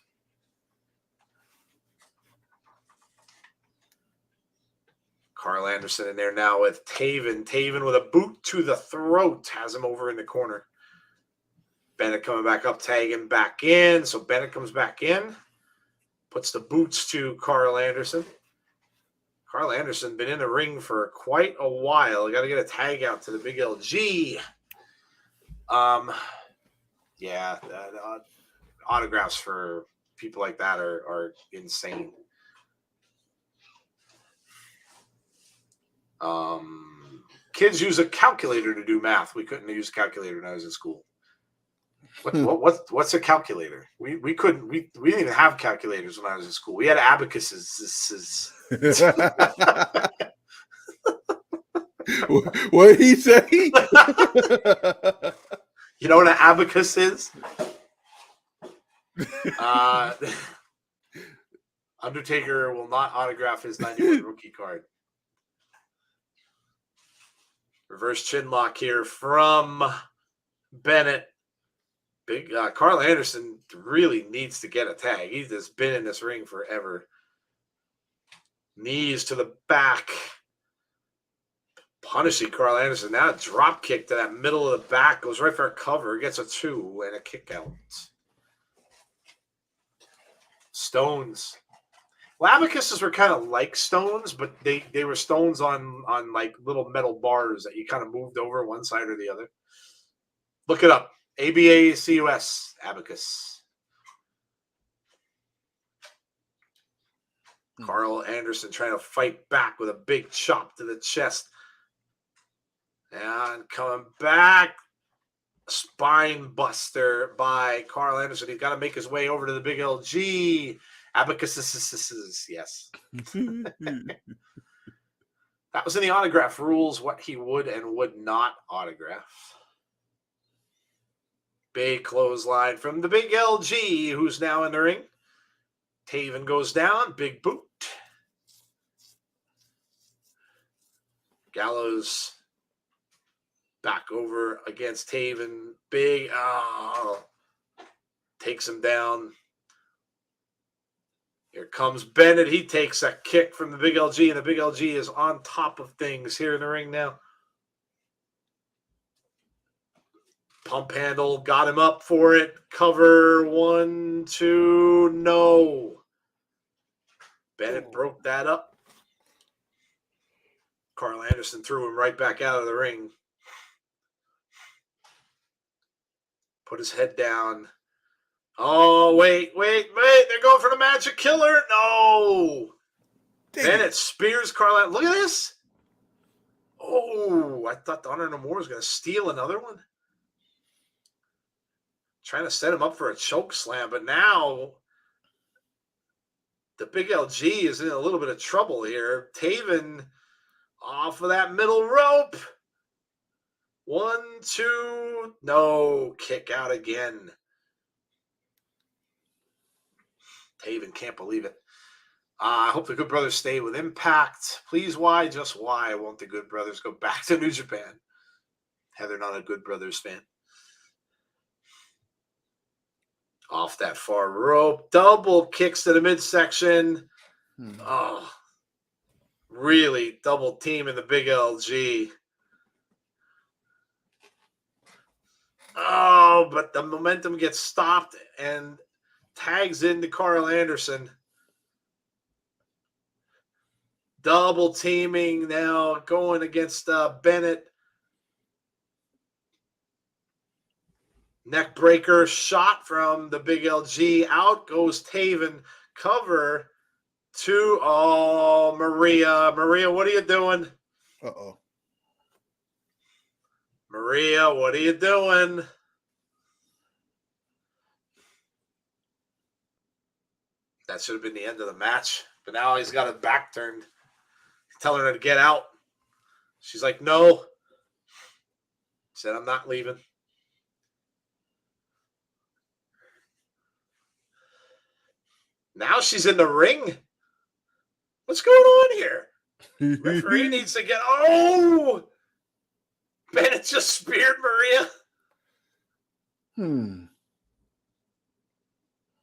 Carl Anderson in there now with Taven. Taven with a boot to the throat. Has him over in the corner. Bennett coming back up, tagging back in. So Bennett comes back in. Puts the boots to Carl Anderson. Carl Anderson been in the ring for quite a while. Got to get a tag out to the big LG. Yeah, autographs for people like that are insane. Kids use a calculator to do math. We couldn't use a calculator when I was in school. What's a calculator? We didn't even have calculators when I was in school. We had abacuses. What did he say? You know what an abacus is? Undertaker will not autograph his 91 rookie card. Reverse chin lock here from Bennett. Big Carl Anderson really needs to get a tag. He's just been in this ring forever. Knees to the back. Punishing Carl Anderson. Now a drop kick to that middle of the back. Goes right for a cover. Gets a 2 and a kick out. Stones. Well, abacuses were kind of like stones, but they were stones on like little metal bars that you kind of moved over one side or the other. Look it up. ABACUS, abacus. Carl Anderson trying to fight back with a big chop to the chest. And coming back. Spine buster by Carl Anderson. He's got to make his way over to the big LG. Abacus, yes. That was in the autograph rules, what he would and would not autograph. Big clothesline from the big LG, who's now in the ring. Taven goes down, big boot. Gallows back over against Taven. Big, takes him down. Here comes Bennett. He takes a kick from the big LG, and the big LG is on top of things here in the ring now. Pump handle, got him up for it. Cover, 1, 2, no. Bennett broke that up. Carl Anderson threw him right back out of the ring. Put his head down. Oh, wait. They're going for the magic killer. No. Bennett spears Carl Anderson. Look at this. Oh, I thought the Honor No More was going to steal another one. Trying to set him up for a choke slam, but now the big LG is in a little bit of trouble here. Taven off of that middle rope. 1, 2, no. Kick out again. Taven can't believe it. I hope the Good Brothers stay with Impact. Please, why? Just why won't the Good Brothers go back to New Japan? Heather, not a Good Brothers fan. Off that far rope. Double kicks to the midsection. Oh, really double team in the big LG. Oh, but the momentum gets stopped and tags into Carl Anderson. Double teaming now going against Bennett. Neck breaker shot from the big LG. Out goes Taven. Cover to Maria. Maria, what are you doing? Uh-oh. Maria, what are you doing? That should have been the end of the match. But now he's got his back turned. Telling her to get out. She's like, no. Said, I'm not leaving. Now she's in the ring. What's going on here? Referee needs to get. Oh! Bennett just speared Maria.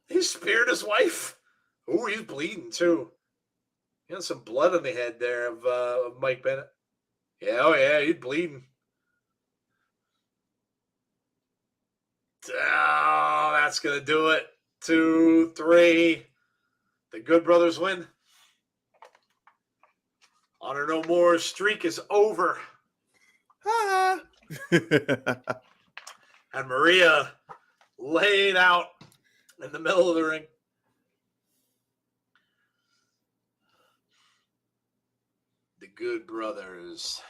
He speared his wife. Oh, he's bleeding too. He had some blood on the head there of Mike Bennett. Yeah, oh yeah, he's bleeding. Oh, that's going to do it. 2, 3. The Good Brothers win. Honor No More streak is over. And Maria laid out in the middle of the ring. The Good Brothers.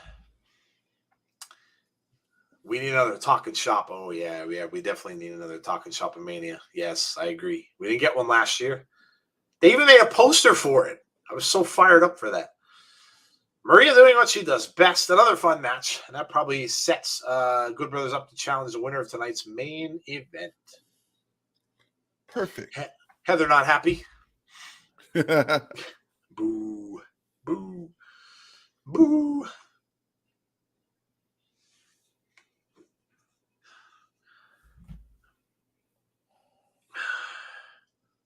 We need another Talking Shop. Oh, yeah, we definitely need another Talking Shop in Mania. Yes, I agree. We didn't get one last year. They even made a poster for it. I was so fired up for that. Maria doing what she does best. Another fun match. And that probably sets Good Brothers up to challenge the winner of tonight's main event. Perfect. Heather not happy. Boo. Boo. Boo.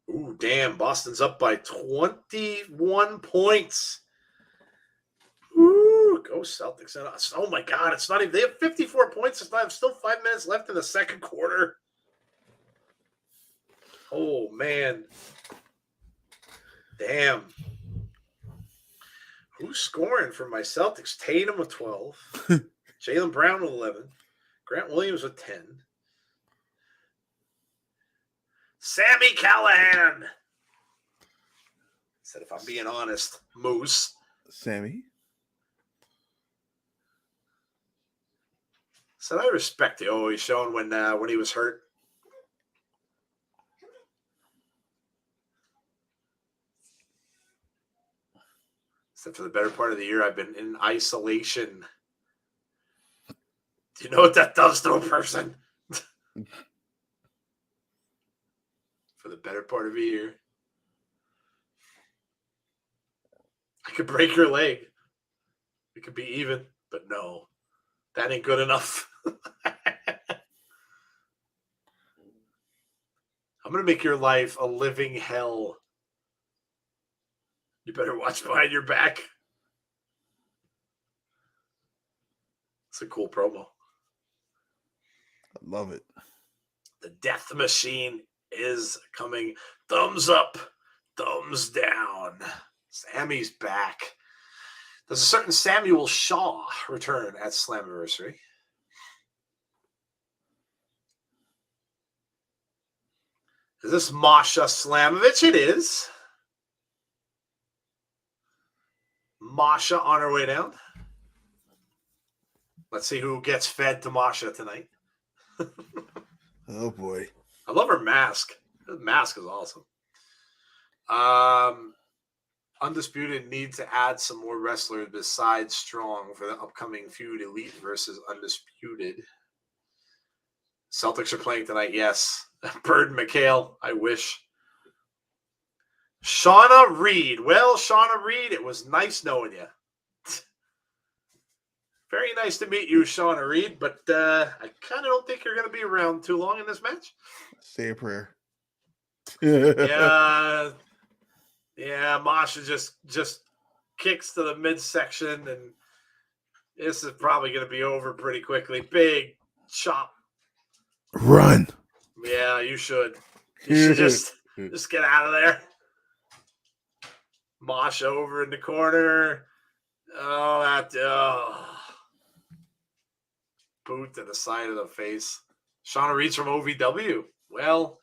Ooh, damn. Boston's up by 21 points. Ooh, go Celtics. Oh, my God. It's not even. They have 54 points. It's still 5 minutes left in the second quarter. Oh, man. Damn. Who's scoring for my Celtics? Tatum with 12. Jaylen Brown with 11. Grant Williams with 10. Sammy Callihan. Said, if I'm being honest, Moose. Sammy. Said, I respect it. Oh, he's shown when he was hurt. Said, for the better part of the year, I've been in isolation. Do you know what that does to a person? For the better part of a year. I could break your leg. It could be even, but no. That ain't good enough. I'm going to make your life a living hell. You better watch behind your back. It's a cool promo. I love it. The Death Machine is coming. Thumbs up, thumbs down. Sammy's back. Does a certain Samuel Shaw return at Slammiversary? Is this Masha Slamovich? It is. Masha on her way down. Let's see who gets fed to Masha tonight. Oh, boy. I love her mask. Her mask is awesome. Undisputed needs to add some more wrestlers besides Strong for the upcoming feud, Elite versus Undisputed. Celtics are playing tonight, yes. Bird and McHale, I wish. Shauna Reed. Well, Shauna Reed, it was nice knowing you. Very nice to meet you, Shauna Reed, but I kind of don't think you're going to be around too long in this match. Say a prayer. Yeah, Masha just kicks to the midsection, and this is probably going to be over pretty quickly. Big chop. Run. Yeah, you should. You should just get out of there. Masha over in the corner. Boot to the side of the face. Shauna Reed's from OVW. Well,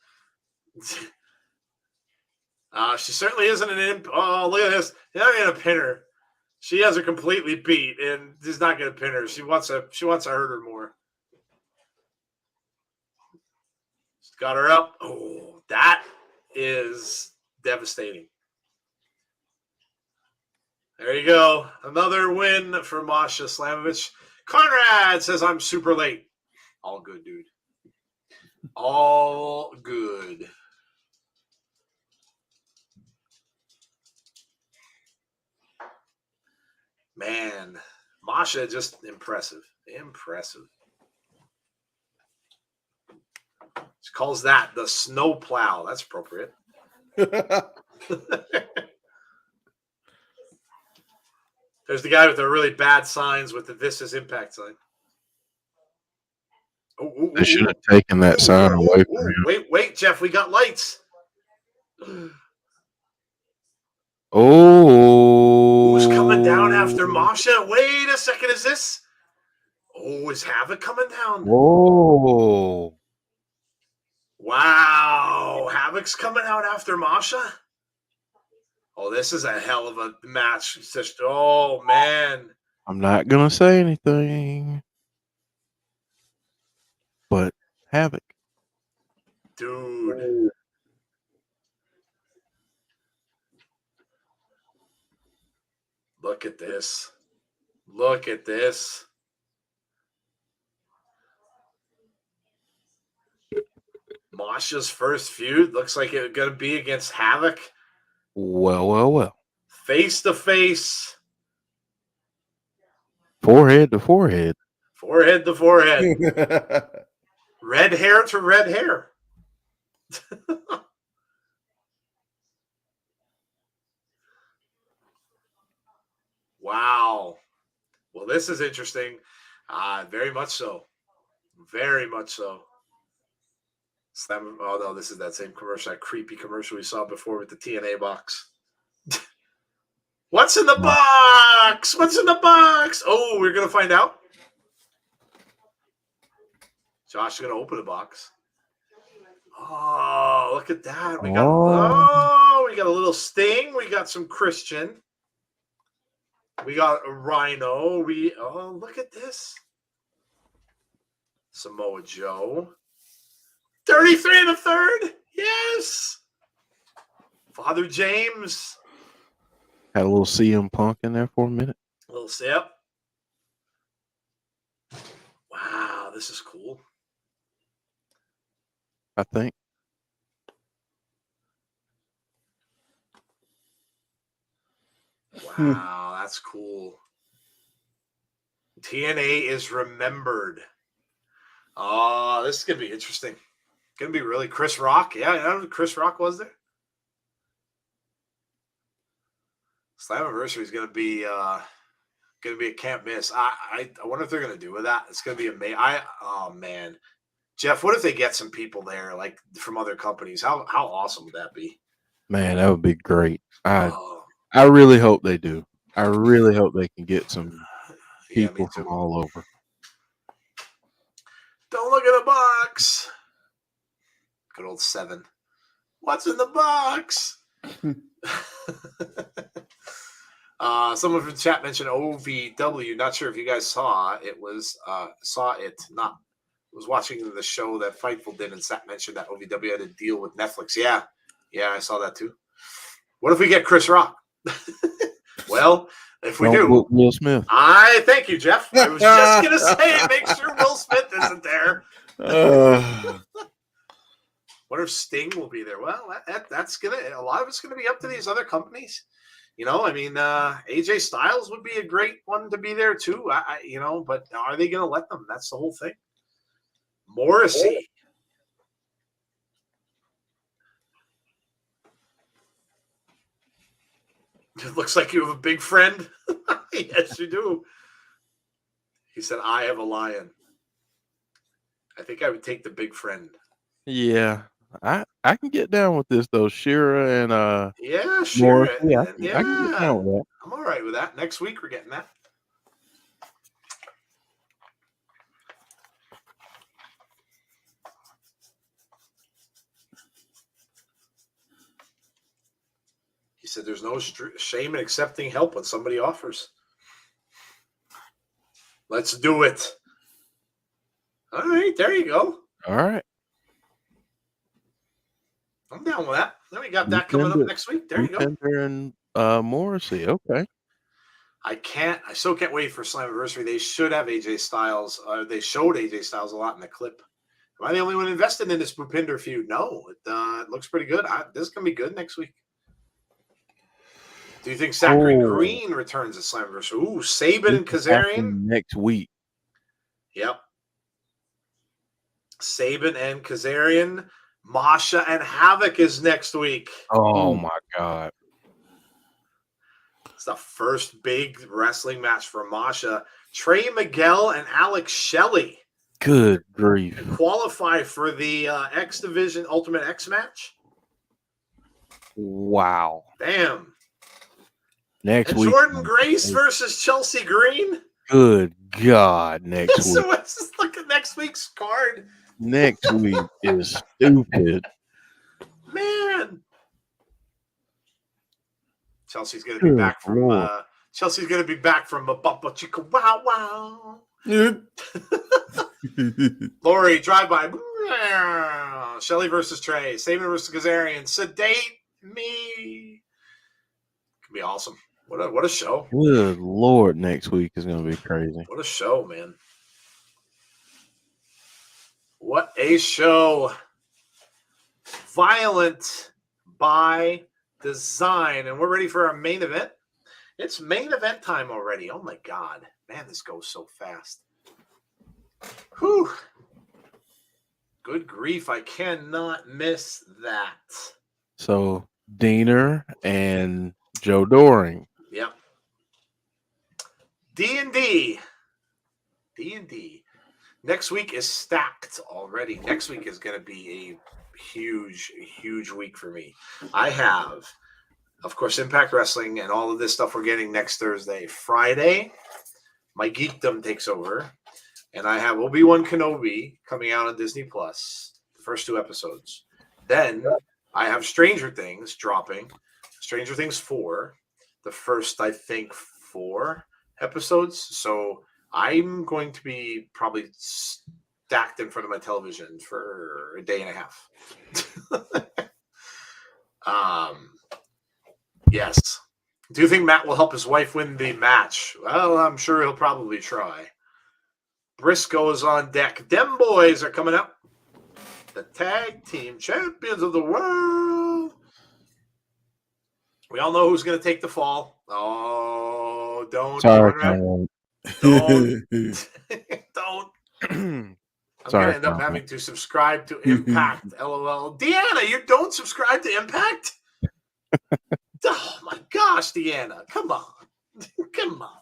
she certainly isn't an imp. Oh, look at this. They're not going to pin her. She has her completely beat, and he's not going to pin her. She wants to hurt her more. She's got her up. Oh, that is devastating. There you go. Another win for Masha Slamovich. Conrad says, I'm super late. All good, dude. All good. Man, Masha just impressive. Impressive. She calls that the snow plow. That's appropriate. There's the guy with the really bad signs with the "This is Impact" sign. They should have taken that sign away from him. Wait, Jeff, we got lights. Oh, Who's coming down after Masha? Wait a second, is this? Oh, is Havoc coming down? Whoa. Wow, Havoc's coming out after Masha? Oh, this is a hell of a match. Oh, man. I'm not going to say anything. But Havoc. Dude. Look at this. Look at this. Masha's first feud looks like it's going to be against Havoc. Well. Face to face. Forehead to forehead. Forehead to forehead. Red hair to red hair. Wow. Well, this is interesting. Very much so. Very much so. Oh, no, this is that same commercial, that creepy commercial we saw before with the TNA box. What's in the box? What's in the box? Oh, we're going to find out. Josh is going to open the box. Oh, look at that. We got a little Sting. We got some Christian. We got a Rhino. Look at this. Samoa Joe. 33 and a third. Yes. Father James. Had a little CM Punk in there for a minute. A little step. Wow, this is cool. I think. Wow, that's cool. TNA is remembered. Oh, this is going to be interesting. Going to be really Chris Rock. Yeah, Chris Rock was there. Slammiversary is going to be a can't miss. I wonder if they're going to do with that. It's going to be amazing. Oh man, Jeff, what if they get some people there like from other companies? How awesome would that be? Man, that would be great. I really hope they do. I really hope they can get some people from all over. Don't look at a box. Good old 7. What's in the box? Someone from the chat mentioned OVW. Not sure if you guys saw it. Was watching the show that Fightful did, and Sat mentioned that OVW had a deal with Netflix. Yeah, I saw that too. What if we get Chris Rock? Well, if we do, Will Smith. I thank you, Jeff. I was just gonna say, make sure Will Smith isn't there. What if Sting will be there? Well, that's a lot of it's gonna be up to these other companies. AJ Styles would be a great one to be there too. But are they gonna let them? That's the whole thing. Morrissey. It looks like you have a big friend. Yes, you do. He said, I have a lion. I think I would take the big friend. Yeah. I can get down with this though. Shira and sure. Morrissey. I can get down with that. I'm all right with that. Next week we're getting that. He said there's no shame in accepting help when somebody offers. Let's do it. All right, there you go. All right. I'm down with that. Then we got that coming up next week. There you go. And Morrissey. Okay. I still can't wait for Slammiversary. They should have AJ Styles. They showed AJ Styles a lot in the clip. Am I the only one invested in this Bhupinder feud? No. It looks pretty good. This is going to be good next week. Do you think Zachary Green returns at Slammiversary? Ooh, Sabin and Kazarian next week. Yep. Sabin and Kazarian. Masha and Havoc is next week. Oh my God. It's the first big wrestling match for Masha. Trey Miguel and Alex Shelley. Good grief. Qualify for the X Division Ultimate X match. Wow. Damn. Next week. Jordynne Grace versus Chelsea Green. Good God, next week. So let's just look at next week's card. Next week is stupid. Man. Chelsea's gonna be back from Chelsea's gonna be back from a Bumpa Chica Wow Wow. Lori, drive by. Shelley versus Trey. Sabin versus Kazarian. Sedate me. Could be awesome. What a show. Good Lord, next week is gonna be crazy. What a show, man. What a show. Violent by design. And we're ready for our main event. It's main event time already. Oh my God. Man, this goes so fast. Whew. Good grief. I cannot miss that. So Diener and Joe Doring. Yep. D&D. Next week is stacked already. Next week is going to be a huge week for me. I have, of course, Impact Wrestling and all of this stuff we're getting next Thursday. Friday, my geekdom takes over. And I have Obi-Wan Kenobi coming out on Disney Plus, the first 2 episodes. Then I have Stranger Things dropping. Stranger Things 4, the first, I think, 4 episodes. So I'm going to be probably stacked in front of my television for a day and a half. Yes. Do you think Matt will help his wife win the match? Well, I'm sure he'll probably try. Briscoes on deck. Dem boys are coming up. The tag team champions of the world. We all know who's going to take the fall. Oh, don't. Sorry, Don't. I'm going to end up having to subscribe to Impact. LOL. Deonna, you don't subscribe to Impact? Oh, my gosh, Deonna. Come on. Come on.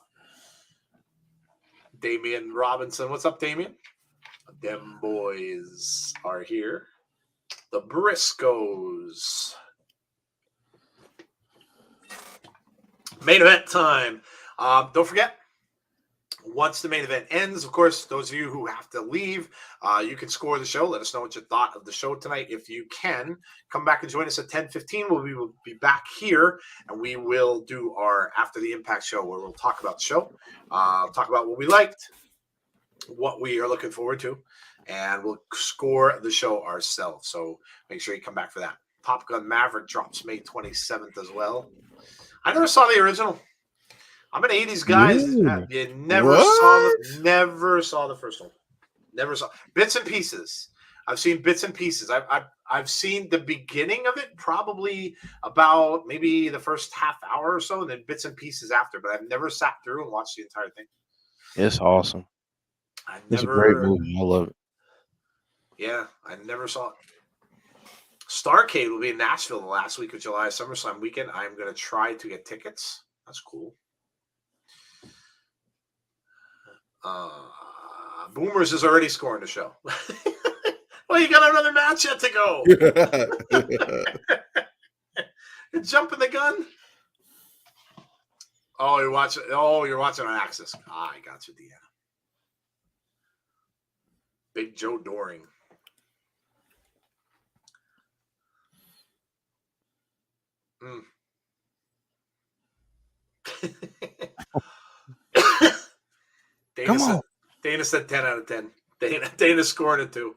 Damian Robinson. What's up, Damian? Them boys are here. The Briscoes. Main event time. Don't forget, once the main event ends, of course, those of you who have to leave, you can score the show. Let us know what you thought of the show tonight. If you can, come back and join us at 10:15. We will be back here, and we will do our After the Impact show, where we'll talk about the show, talk about what we liked, what we are looking forward to, and we'll score the show ourselves. So make sure you come back for that. Top Gun Maverick drops May 27th as well. I never saw the original. I'm an 80s guy. You never saw the first one. Never saw bits and pieces. I've seen bits and pieces. I've seen the beginning of it, probably about maybe the first half hour or so, and then bits and pieces after. But I've never sat through and watched the entire thing. It's awesome. It's a great movie. I love it. Yeah, I never saw it. Starcade will be in Nashville the last week of July, SummerSlam weekend. I'm going to try to get tickets. That's cool. Boomers is already scoring the show. Well, you got another match yet to go. You're jumping the gun. Oh, you're watching. Oh, you're watching on Axis. I got you, Deanna. Big Joe Doring. Dana said 10 out of 10. Dana's scoring it too.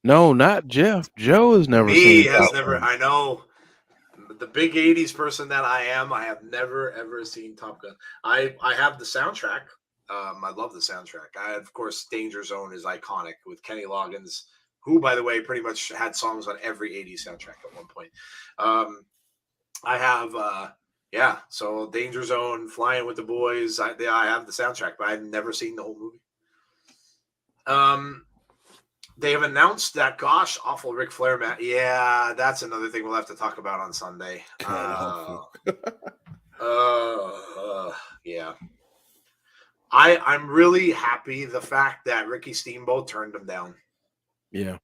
No, not Jeff. Joe has never seen it. I know. The big 80s person that I am, I have never, ever seen Top Gun. I have the soundtrack. I love the soundtrack. Of course, Danger Zone is iconic with Kenny Loggins. who, by the way, pretty much had songs on every 80s soundtrack at one point. I have, so Danger Zone, Flying with the Boys. I have the soundtrack, but I've never seen the whole movie. They have announced that, gosh, awful Ric Flair match. Yeah, that's another thing we'll have to talk about on Sunday. Yeah. I'm really happy the fact that Ricky Steamboat turned him down. Yeah.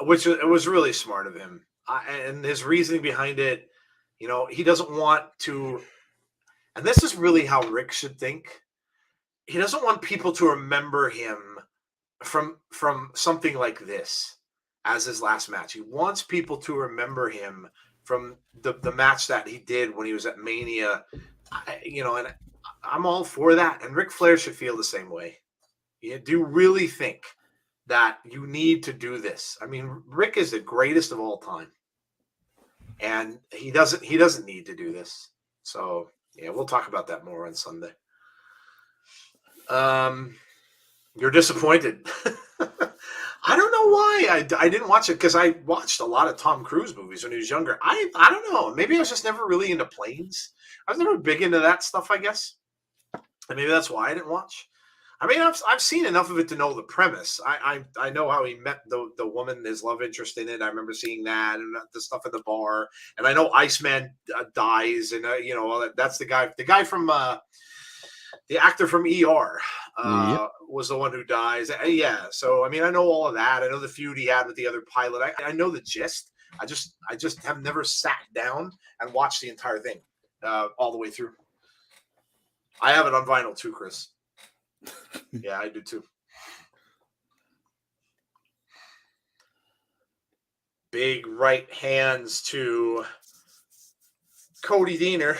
Which it was really smart of him. And his reasoning behind it, he doesn't want to, and this is really how Rick should think. He doesn't want people to remember him from something like this as his last match. He wants people to remember him from the match that he did when he was at Mania. And I'm all for that. And Ric Flair should feel the same way. You do really think that you need to do this? I mean, Rick is the greatest of all time, and he doesn't need to do this. So yeah, we'll talk about that more on Sunday. You're disappointed. I don't know why I didn't watch it, because I watched a lot of Tom Cruise movies when he was younger. I don't know. Maybe I was just never really into planes. I was never big into that stuff, I guess. And maybe that's why I didn't watch. I mean, I've seen enough of it to know the premise. I know how he met the woman, his love interest in it. I remember seeing that and the stuff at the bar. And I know Iceman dies, and all that. That's the guy from the actor from ER was the one who dies. Yeah. So I mean, I know all of that. I know the feud he had with the other pilot. I know the gist. I just have never sat down and watched the entire thing all the way through. I have it on vinyl too, Chris. Yeah, I do too. Big right hands to Cody Deaner.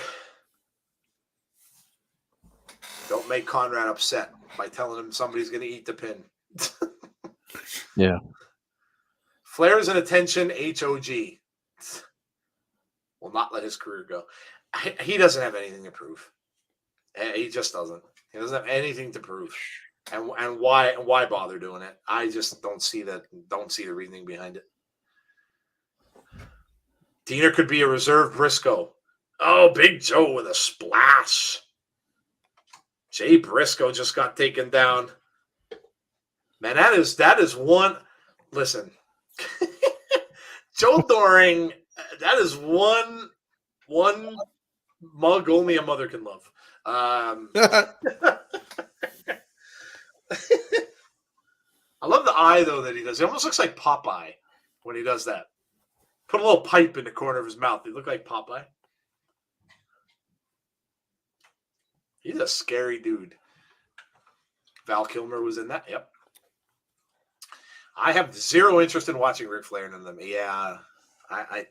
Don't make Conrad upset by telling him somebody's going to eat the pin. Yeah. Flair's an attention HOG. Will not let his career go. He doesn't have anything to prove. He just doesn't. He doesn't have anything to prove. And why bother doing it? I just don't see the reasoning behind it. Deaner could be a reserve Briscoe. Oh, Big Joe with a splash. Jay Briscoe just got taken down. Man, that is one. Listen, Joe Doring, that is one mug only a mother can love. I love the eye, though, that he does. He almost looks like Popeye when he does that. Put a little pipe in the corner of his mouth. He look like Popeye. He's a scary dude. Val Kilmer was in that. Yep. I have zero interest in watching Ric Flair in them. Yeah. I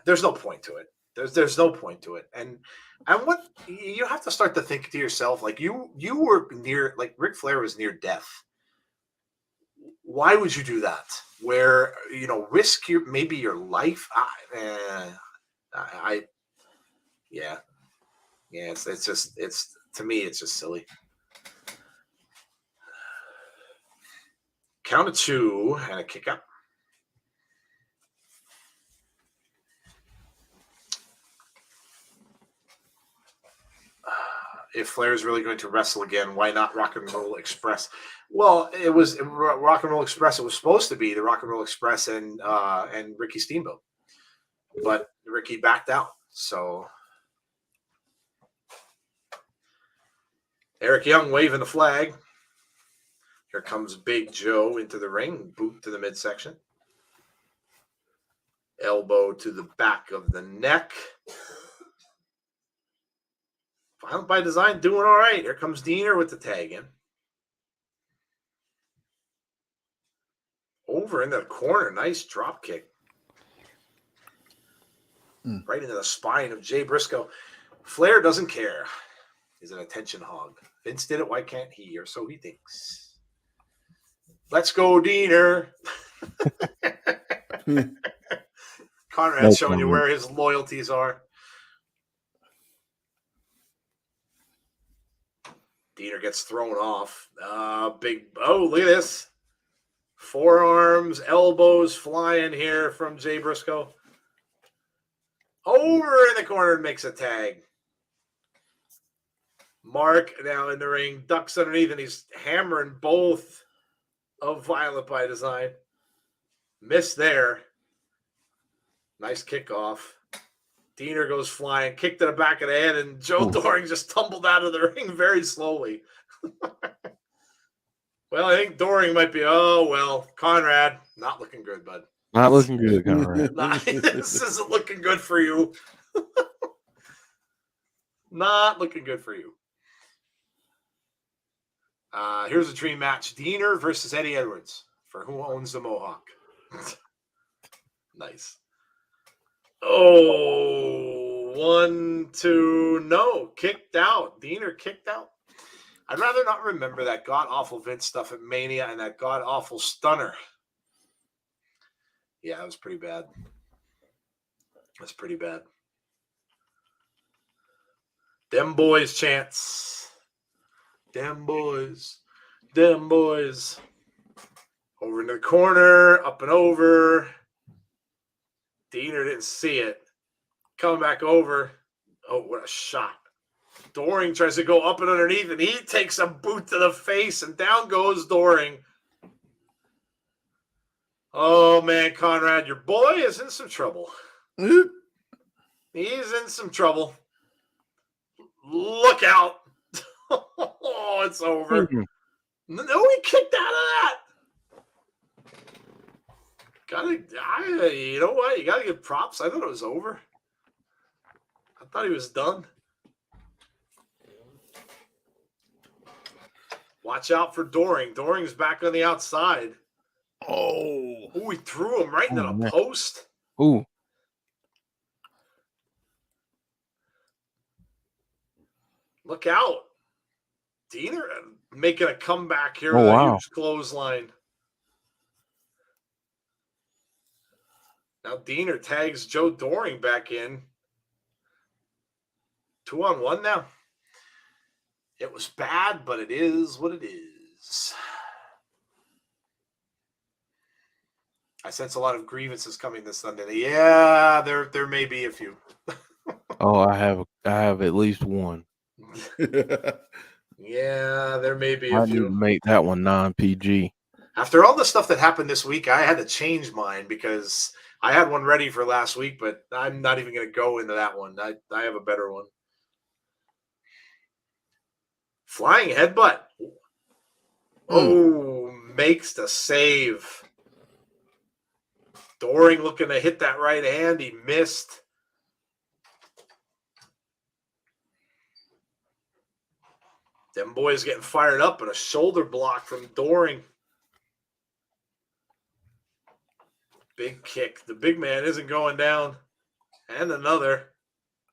there's no point to it. There's no point to it. And what you have to start to think to yourself, like you were near, like Ric Flair was near death. Why would you do that? Where, risk maybe your life? Yeah, it's to me, it's just silly. Count of two and a kick up. If Flair is really going to wrestle again, why not Rock and Roll Express? Well, it was Rock and Roll Express. It was supposed to be the Rock and Roll Express and Ricky Steamboat, but Ricky backed out. So Eric Young waving the flag. Here comes Big Joe into the ring, boot to the midsection, elbow to the back of the neck. Violent by Design doing all right. Here comes Deaner with the tag in. Over into the corner. Nice drop kick. Right into the spine of Jay Briscoe. Flair doesn't care. He's an attention hog. Vince did it. Why can't he? Or so he thinks. Let's go, Deaner. Conrad's showing you where his loyalties are. Deaner gets thrown off. Look at this. Forearms, elbows flying here from Jay Briscoe. Over in the corner makes a tag. Mark now in the ring, ducks underneath, and he's hammering both of Violent by Design. Missed there. Nice kickoff. Diener goes flying, kick to the back of the head, and Joe Doring just tumbled out of the ring very slowly. Well, I think Doring might be, Conrad, not looking good, bud. Not looking good, Conrad. This isn't looking good for you. Not looking good for you. Here's a dream match. Diener versus Eddie Edwards for who owns the Mohawk. Nice. Oh, 1, 2, no. Kicked out. Diener kicked out. I'd rather not remember that god-awful Vince stuff at Mania and that god-awful stunner. Yeah, that was pretty bad. That's pretty bad. Them boys chants. Them boys. Them boys. Over in the corner, up and over. Diener didn't see it. Coming back over. Oh, what a shot. Doring tries to go up and underneath, and he takes a boot to the face, and down goes Doring. Oh, man, Conrad, your boy is in some trouble. He's in some trouble. Look out. Oh, it's over. No, he kicked out of that. You know what? You got to give props. I thought it was over. I thought he was done. Watch out for Doring. Doring's back on the outside. Oh, he threw him right into the post. Ooh. Look out. Diener making a comeback here with a huge clothesline. Now Diener tags Joe Doring back in. 2-on-1 now. It was bad, but it is what it is. I sense a lot of grievances coming this Sunday. Yeah, there may be a few. Oh, I have at least one. Yeah, there may be I a need few. to make that one non-PG. After all the stuff that happened this week, I had to change mine because I had one ready for last week, but I'm not even going to go into that one. I have a better one. Flying headbutt. Oh, makes the save. Doring looking to hit that right hand. He missed. Them boys getting fired up, and a shoulder block from Doring. Big kick. The big man isn't going down. And another.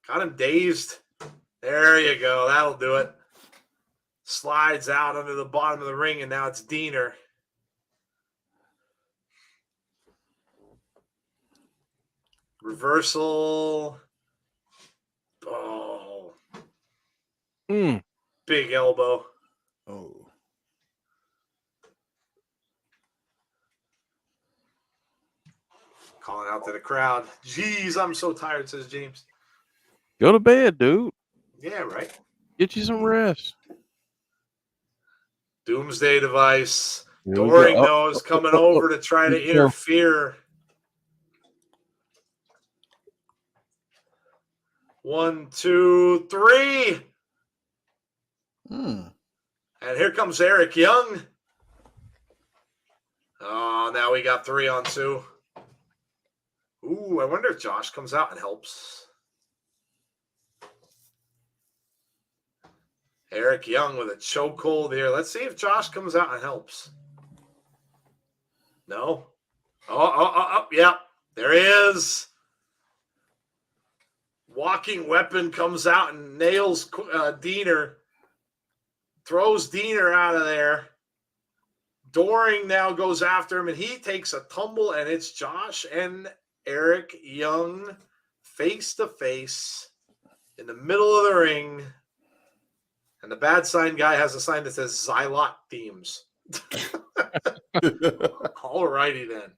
Got him dazed. There you go. That'll do it. Slides out under the bottom of the ring, and now it's Diener. Reversal. Oh. Big elbow. Oh. Calling out to the crowd. Jeez, I'm so tired, says James. Go to bed, dude. Yeah, right. Get you some rest. Doomsday device. Doring knows coming over to try to interfere. 1, 2, 3. And here comes Eric Young. Oh, now we got 3-on-2. Ooh, I wonder if Josh comes out and helps. Eric Young with a chokehold here. Let's see if Josh comes out and helps. No? Yeah. There he is. Walking weapon comes out and nails Diener. Throws Diener out of there. Doring now goes after him, and he takes a tumble, and it's Josh and Eric Young face to face in the middle of the ring. And the bad sign guy has a sign that says Xylot Themes. All righty then.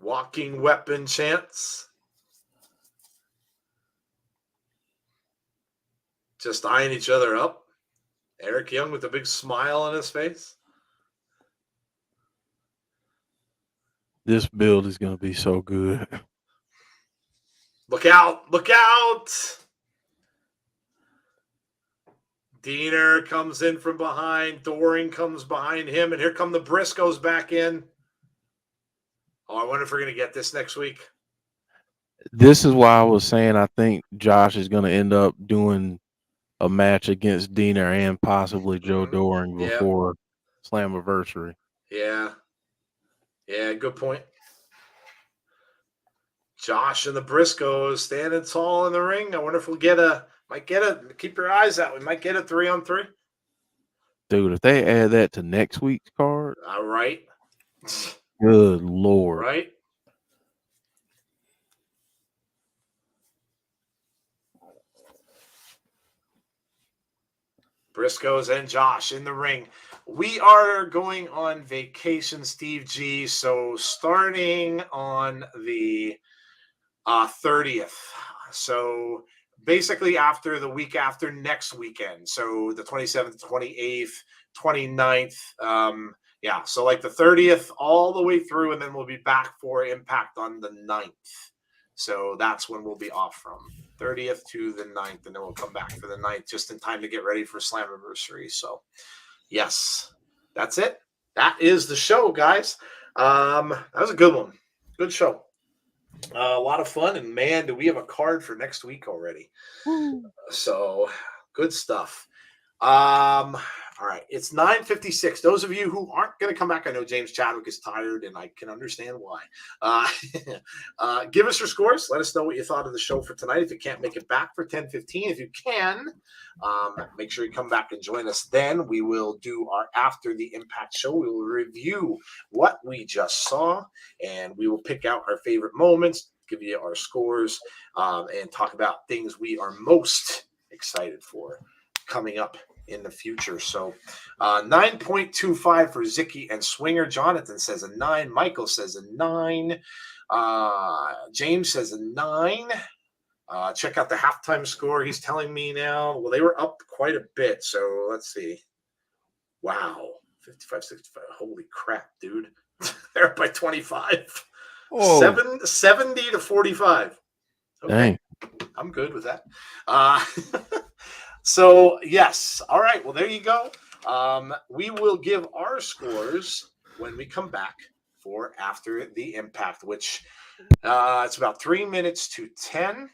Walking weapon chance. Just eyeing each other up. Eric Young with a big smile on his face. This build is going to be so good. Look out. Look out. Diener comes in from behind. Doring comes behind him. And here come the Briscoes back in. Oh, I wonder if we're going to get this next week. This is why I was saying I think Josh is going to end up doing a match against Diener and possibly Joe Doring before Slammiversary. Yeah. Yeah, good point. Josh and the Briscoes standing tall in the ring. I wonder if we'll keep your eyes out. We might get a 3-on-3. Dude, if they add that to next week's card. All right. Good Lord. Right. Briscoes and Josh in the ring. We are going on vacation, Steve G. So starting on the 30th. So basically after the week after next weekend. So the 27th, 28th, 29th. Yeah, so like the 30th all the way through, and then we'll be back for Impact on the 9th. So that's when we'll be off from. 30th to the 9th, and then we'll come back for the 9th just in time to get ready for Slammiversary. So, yes, that's it. That is the show, guys. That was a good one. Good show. A lot of fun, and man, do we have a card for next week already. So, good stuff. All right, it's 9:56. Those of you who aren't going to come back, I know James Chadwick is tired, and I can understand why. Give us your scores. Let us know what you thought of the show for tonight. If you can't make it back for 10:15, if you can, make sure you come back and join us. Then we will do our after the Impact show. We will review what we just saw, and we will pick out our favorite moments, give you our scores, and talk about things we are most excited for coming up in the future. So 9.25 for Zicky and Swinger. Jonathan says a 9. Michael says a 9. James says a 9. Check out the halftime score. He's telling me now. Well, they were up quite a bit. So let's see. Wow. 55-65. Holy crap, dude. They're up by 25. 70 to 45. Okay. Dang. I'm good with that. So, yes. All right. Well, there you go. We will give our scores when we come back for After the Impact, which it's about 3 minutes to 10.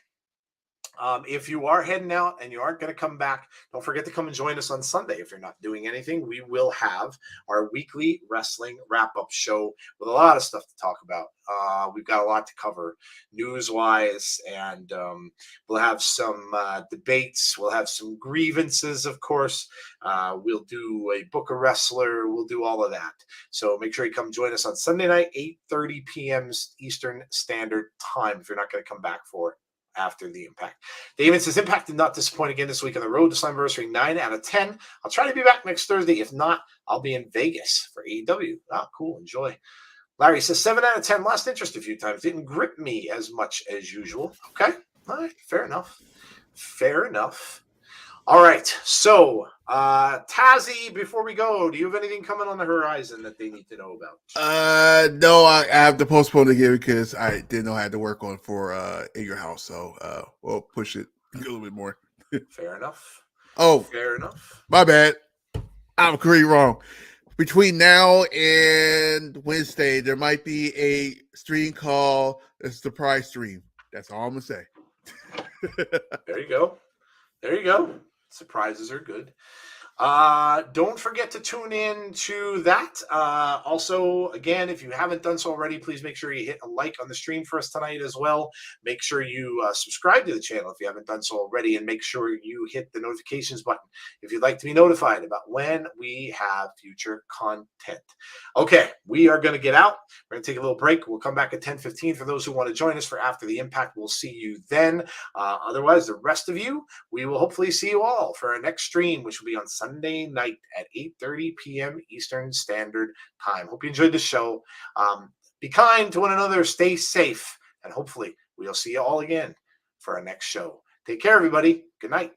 If you are heading out and you aren't going to come back, don't forget to come and join us on Sunday. If you're not doing anything, we will have our weekly wrestling wrap-up show with a lot of stuff to talk about. We've got a lot to cover news-wise, and we'll have some debates. We'll have some grievances, of course. We'll do a book a wrestler. We'll do all of that. So make sure you come join us on Sunday night, 8:30 p.m. Eastern Standard Time if you're not going to come back for After the Impact. David says, Impact did not disappoint again this week on the road to Slammiversary. 9 out of 10. I'll try to be back next Thursday. If not, I'll be in Vegas for AEW. Ah, cool. Enjoy. Larry says, 7 out of 10. Lost interest a few times. Didn't grip me as much as usual. Okay. All right. Fair enough. Fair enough. All right. So, Tazzy, before we go, do you have anything coming on the horizon that they need to know about? No, I have to postpone again because I didn't know I had to work on for In Your House. So, we'll push it a little bit more. Fair enough. Oh, Fair enough. my bad. I'm completely wrong. Between now and Wednesday, there might be a stream called a surprise stream. That's all I'm gonna say. There you go. There you go. Surprises are good. Don't forget to tune in to that. Also, again, if you haven't done so already, please make sure you hit a like on the stream for us tonight as well. Make sure you subscribe to the channel if you haven't done so already, and make sure you hit the notifications button if you'd like to be notified about when we have future content. Okay, we are going to get out. We're going to take a little break. We'll come back at 10:15 for those who want to join us for After the Impact. We'll see you then. Otherwise, the rest of you, we will hopefully see you all for our next stream, which will be on Sunday Sunday night at 8:30 p.m. Eastern Standard Time. Hope you enjoyed the show. Be kind to one another, stay safe, and hopefully we'll see you all again for our next show. Take care, everybody. Good night.